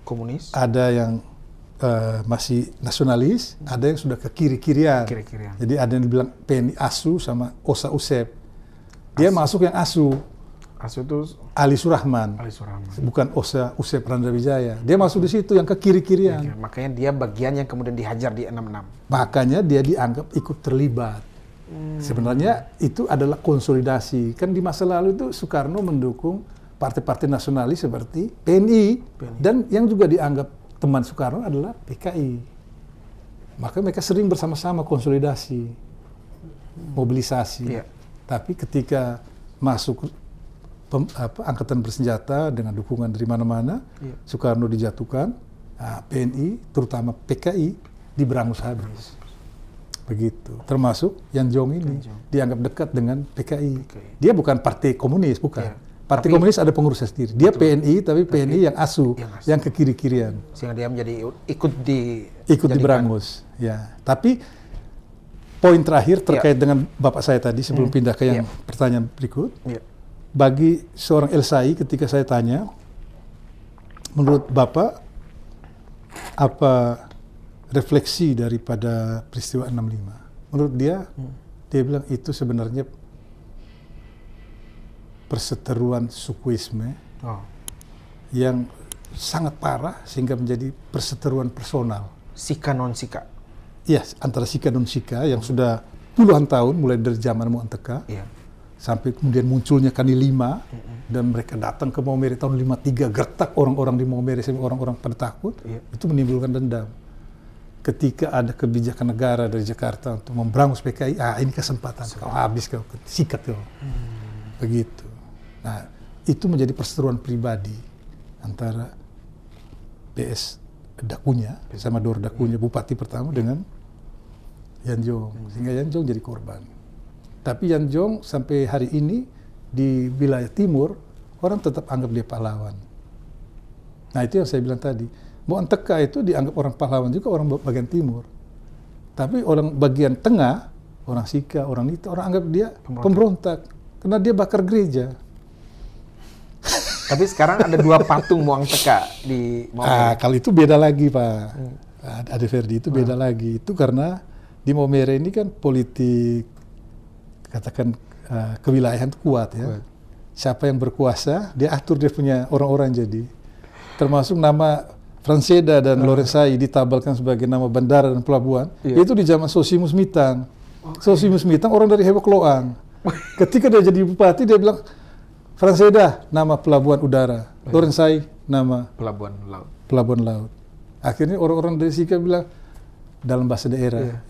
Komunis. Ada yang masih nasionalis, ada yang sudah ke kiri-kirian. Jadi ada yang dibilang PNI ASU sama OSA USEP. Dia masuk yang ASU. ASU itu Ali Surahman. Bukan OSA USEP Randawijaya. Dia masuk di situ yang ke kiri-kirian. Makanya dia bagian yang kemudian dihajar di 66. Makanya dia dianggap ikut terlibat. Sebenarnya itu adalah konsolidasi. Kan di masa lalu itu Soekarno mendukung partai-partai nasionalis seperti PNI. Dan yang juga dianggap teman Soekarno adalah PKI. Maka mereka sering bersama-sama konsolidasi, mobilisasi. Tapi ketika masuk angkatan bersenjata dengan dukungan dari mana-mana, Soekarno dijatuhkan, PNI, terutama PKI, diberangus habis. Begitu. Termasuk Yan Zhong ini, dianggap dekat dengan PKI. Dia bukan partai komunis, bukan. Partai komunis ada pengurusnya sendiri. Dia PNI, tapi PNI yang ASU, yang ke kiri-kirian. Sehingga dia menjadi ikut diberangus. Ya. Tapi poin terakhir terkait dengan Bapak saya tadi, sebelum pindah ke yang pertanyaan berikut. Bagi seorang Elsai, ketika saya tanya, menurut Bapak, apa refleksi daripada peristiwa 65? Menurut dia, dia bilang itu sebenarnya perseteruan sukuisme yang sangat parah sehingga menjadi perseteruan personal. Sika non sika. Iya, antara sika non sika yang sudah puluhan tahun, mulai dari zaman Mu'anteka, sampai kemudian munculnya Kani 5, dan mereka datang ke Maumere tahun 53, gertak orang-orang di Maumere, orang-orang pada takut, itu menimbulkan dendam. Ketika ada kebijakan negara dari Jakarta untuk memberangus PKI, ini kesempatan, kau habis, kau sikat kau. Begitu. Nah, itu menjadi perseteruan pribadi antara PS Dakunya, sama Dor Dakunya, bupati pertama, dengan Yan Zhong, sehingga Yan Zhong jadi korban. Tapi Yan Zhong sampai hari ini di wilayah timur, orang tetap anggap dia pahlawan. Nah, itu yang saya bilang tadi. Mu'anteka itu dianggap orang pahlawan juga orang bagian timur. Tapi orang bagian tengah, orang Sika, orang Nita, orang anggap dia pemberontak. Karena dia bakar gereja. Tapi sekarang ada 2 patung Mu'anteka di Maumere. Kalau itu beda lagi, Pak. Ade Ferdi, itu beda lagi. Itu karena di Maumere ini kan politik, katakan kewilayahan kuat ya. Siapa yang berkuasa, dia atur dia punya orang-orang jadi. Termasuk nama Franseda dan Lorenzai ditabalkan sebagai nama bandara dan pelabuhan. Itu di zaman Sosimus Mitang. Sosimus Mitang orang dari Hebok Loang. Ketika dia jadi bupati, dia bilang, Franseda nama pelabuhan udara, Lorenzai nama pelabuhan laut. Akhirnya orang-orang dari Sika bilang, dalam bahasa daerah.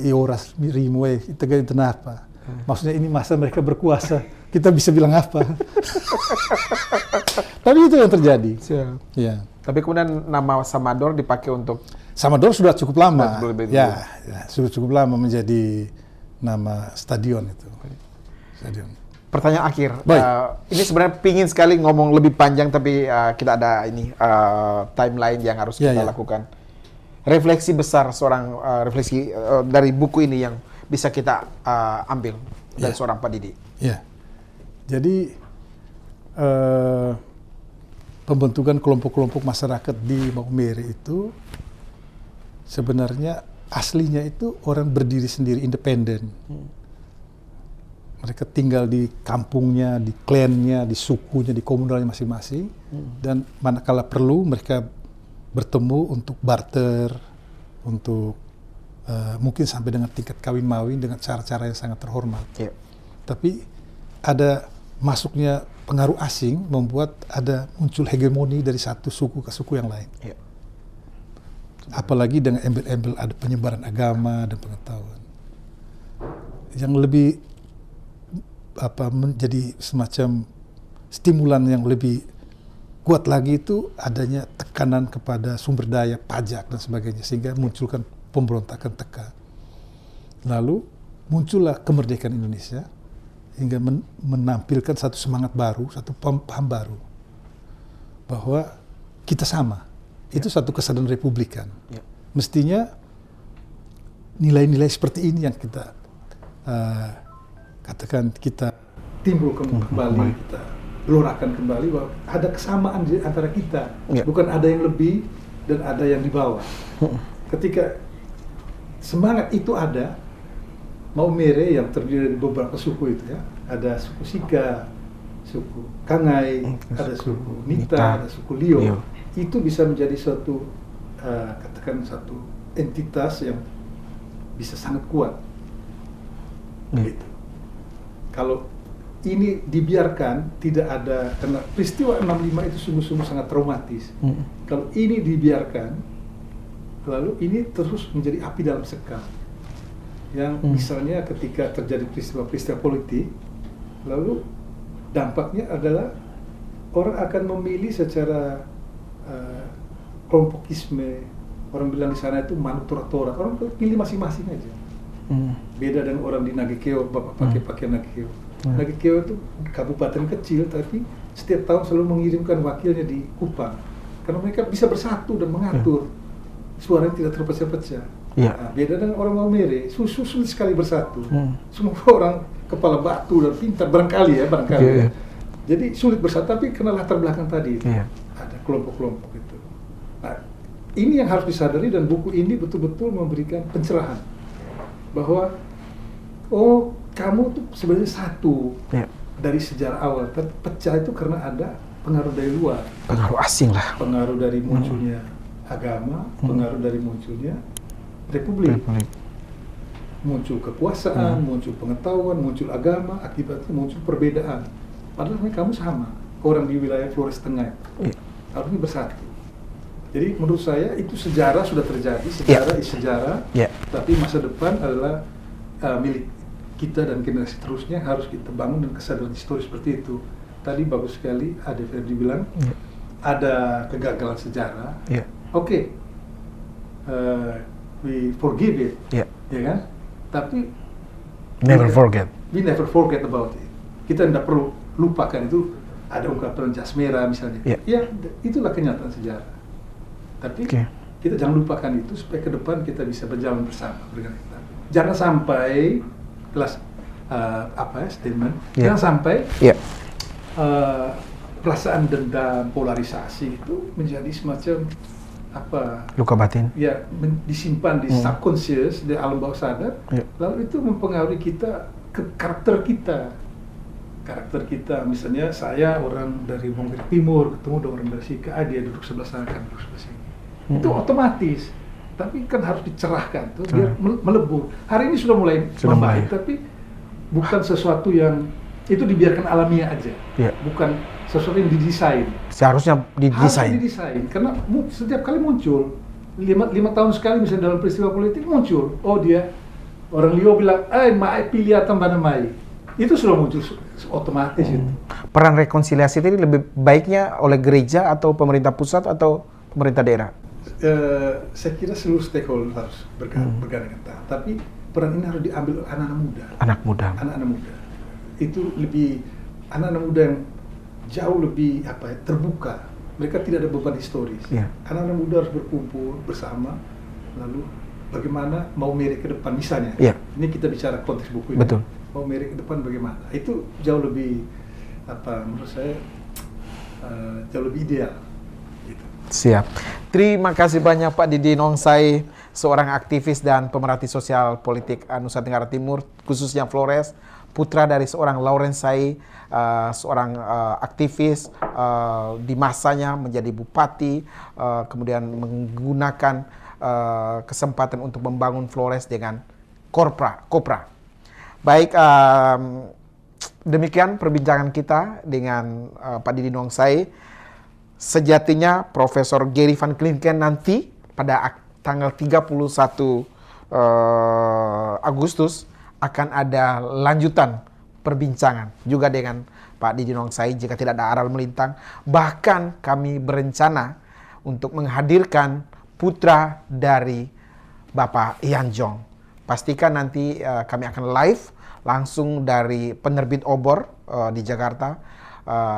Ioras rimo itu kenapa? Maksudnya ini masa mereka berkuasa, kita bisa bilang apa? Tapi itu yang terjadi. Ya. Tapi kemudian nama Samador dipakai untuk Samador sudah cukup lama. Ya, sudah cukup lama menjadi nama stadion itu. Stadion. Pertanyaan akhir. Ini sebenarnya pingin sekali ngomong lebih panjang, tapi kita ada ini timeline yang harus kita lakukan. Refleksi besar refleksi dari buku ini yang bisa kita ambil dari seorang Pak Didi. Ya. Jadi pembentukan kelompok-kelompok masyarakat di Maumere itu sebenarnya aslinya itu orang berdiri sendiri, independen. Mereka tinggal di kampungnya, di klannya, di sukunya, di komunalnya masing-masing. Dan manakala perlu mereka bertemu untuk barter, untuk mungkin sampai dengan tingkat kawin mawin dengan cara-cara yang sangat terhormat. Tapi ada masuknya pengaruh asing membuat ada muncul hegemoni dari satu suku ke suku yang lain. Apalagi dengan embel-embel ada penyebaran agama dan pengetahuan. Yang lebih menjadi semacam stimulan yang lebih kuat lagi itu adanya tekanan kepada sumber daya, pajak dan sebagainya, sehingga munculkan pemberontakan teka. Lalu muncullah kemerdekaan Indonesia hingga menampilkan satu semangat baru, satu paham baru bahwa kita sama. Itu satu kesadaran republikan. Mestinya nilai-nilai seperti ini yang kita katakan kita timbulkan kembali, kita gelorakan kembali bahwa ada kesamaan antara kita, bukan ada yang lebih dan ada yang di bawah. Ketika semangat itu ada, Maumere yang terdiri dari beberapa suku itu ya, ada suku Sika, suku Kangai, ada suku Nita, ada suku Lio. Itu bisa menjadi suatu katakan satu entitas yang bisa sangat kuat. Gitu. Kalau ini dibiarkan, tidak ada, karena peristiwa 65 itu sungguh-sungguh sangat traumatis. Kalau ini dibiarkan, lalu ini terus menjadi api dalam sekam. Yang misalnya ketika terjadi peristiwa-peristiwa politik, lalu dampaknya adalah orang akan memilih secara kelompokisme. Orang bilang di sana itu manutora-tora, orang pilih masing-masing aja. Beda dengan orang di Nagekeo, bapak pakai pakaian Nagekeo. Nagekeo itu kabupaten kecil, tapi setiap tahun selalu mengirimkan wakilnya di Kupang. Karena mereka bisa bersatu dan mengatur. Suaranya tidak terpecah-pecah. Nah, beda dengan orang Maumere, sulit sekali bersatu. Semua orang kepala batu dan pintar, barangkali. Jadi sulit bersatu, tapi karena latar belakang tadi itu. Ada kelompok-kelompok itu. Nah, ini yang harus disadari, dan buku ini betul-betul memberikan pencerahan bahwa kamu tuh sebenarnya satu dari sejarah awal, tapi pecah itu karena ada pengaruh dari luar, pengaruh asing lah, pengaruh dari munculnya agama, pengaruh dari munculnya republik. Muncul kekuasaan, muncul pengetahuan, muncul agama, akibatnya muncul perbedaan. Padahal kamu sama, orang di wilayah Flores Tengah harusnya bersatu. Jadi menurut saya itu sejarah sudah terjadi, sejarah, tapi masa depan adalah milik kita dan generasi terusnya, harus kita bangun dan kesadaran historis seperti itu. Tadi bagus sekali Ade Ferdi bilang ada kegagalan sejarah. Oke, we forgive it, ya kan? Tapi never forget. We never forget about it. Kita tidak perlu lupakan itu. Ada ungkapan jas merah misalnya. Ya, itulah kenyataan sejarah. Tapi kita jangan lupakan itu supaya ke depan kita bisa berjalan bersama dengan kita. Jangan sampai statement. Jangan sampai perasaan dendam, polarisasi itu menjadi semacam luka batin. Ya, disimpan di subconscious, di alam bawah sadar. Lalu itu mempengaruhi kita ke karakter kita. Karakter kita, misalnya saya orang dari Maumere Timur ketemu dengan orang dari Sika, dia duduk sebelah sana, kan duduk sebelah sini. Itu otomatis, tapi kan harus dicerahkan tuh biar melebur. Hari ini sudah mulai membaik, tapi bukan sesuatu yang itu dibiarkan alamiah aja, bukan sesuatu yang didesain. Seharusnya didesain. Harus didesain, karena setiap kali muncul lima tahun sekali misalnya dalam peristiwa politik muncul, oh dia orang Liu bilang, mai pilih atau mana mai, itu sudah muncul otomatis itu. Peran rekonsiliasi ini lebih baiknya oleh gereja atau pemerintah pusat atau pemerintah daerah? Saya kira seluruh stakeholder harus bergandeng tangan, tapi peran ini harus diambil oleh anak-anak muda. Anak-anak muda itu lebih, anak-anak muda yang jauh lebih terbuka. Mereka tidak ada beban historis. Anak-anak muda harus berkumpul bersama, lalu bagaimana Maumere ke depan misalnya. Ini kita bicara konteks buku ini. Betul. Maumere ke depan bagaimana? Itu jauh lebih menurut saya jauh lebih ideal. Gitu. Siap. Terima kasih banyak Pak Didi Nongsai, seorang aktivis dan pemerhati sosial politik Nusa Tenggara Timur, khususnya Flores, putra dari seorang Lawrence Sai, seorang aktivis di masanya menjadi bupati, kemudian menggunakan kesempatan untuk membangun Flores dengan Kopra. Baik, demikian perbincangan kita dengan Pak Didi Nongsai. Sejatinya Profesor Gary Van Klinken nanti pada tanggal 31 Agustus akan ada lanjutan perbincangan juga dengan Pak Didi Nongsai jika tidak ada aral melintang. Bahkan kami berencana untuk menghadirkan putra dari Bapak Ian Jong. Pastikan nanti kami akan live langsung dari penerbit Obor di Jakarta.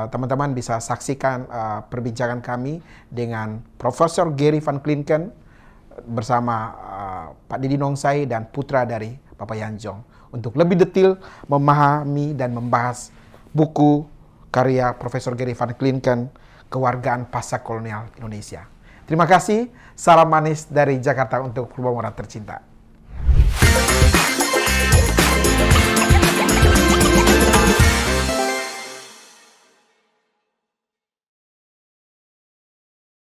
Teman-teman bisa saksikan perbincangan kami dengan Profesor Gary Van Klinken bersama Pak Didi Nongsai dan putra dari Bapak Ian Jong untuk lebih detail memahami dan membahas buku karya Profesor Gary Van Klinken, Kewargaan Pasca Kolonial Indonesia. Terima kasih, salam manis dari Jakarta untuk Purba Morat tercinta.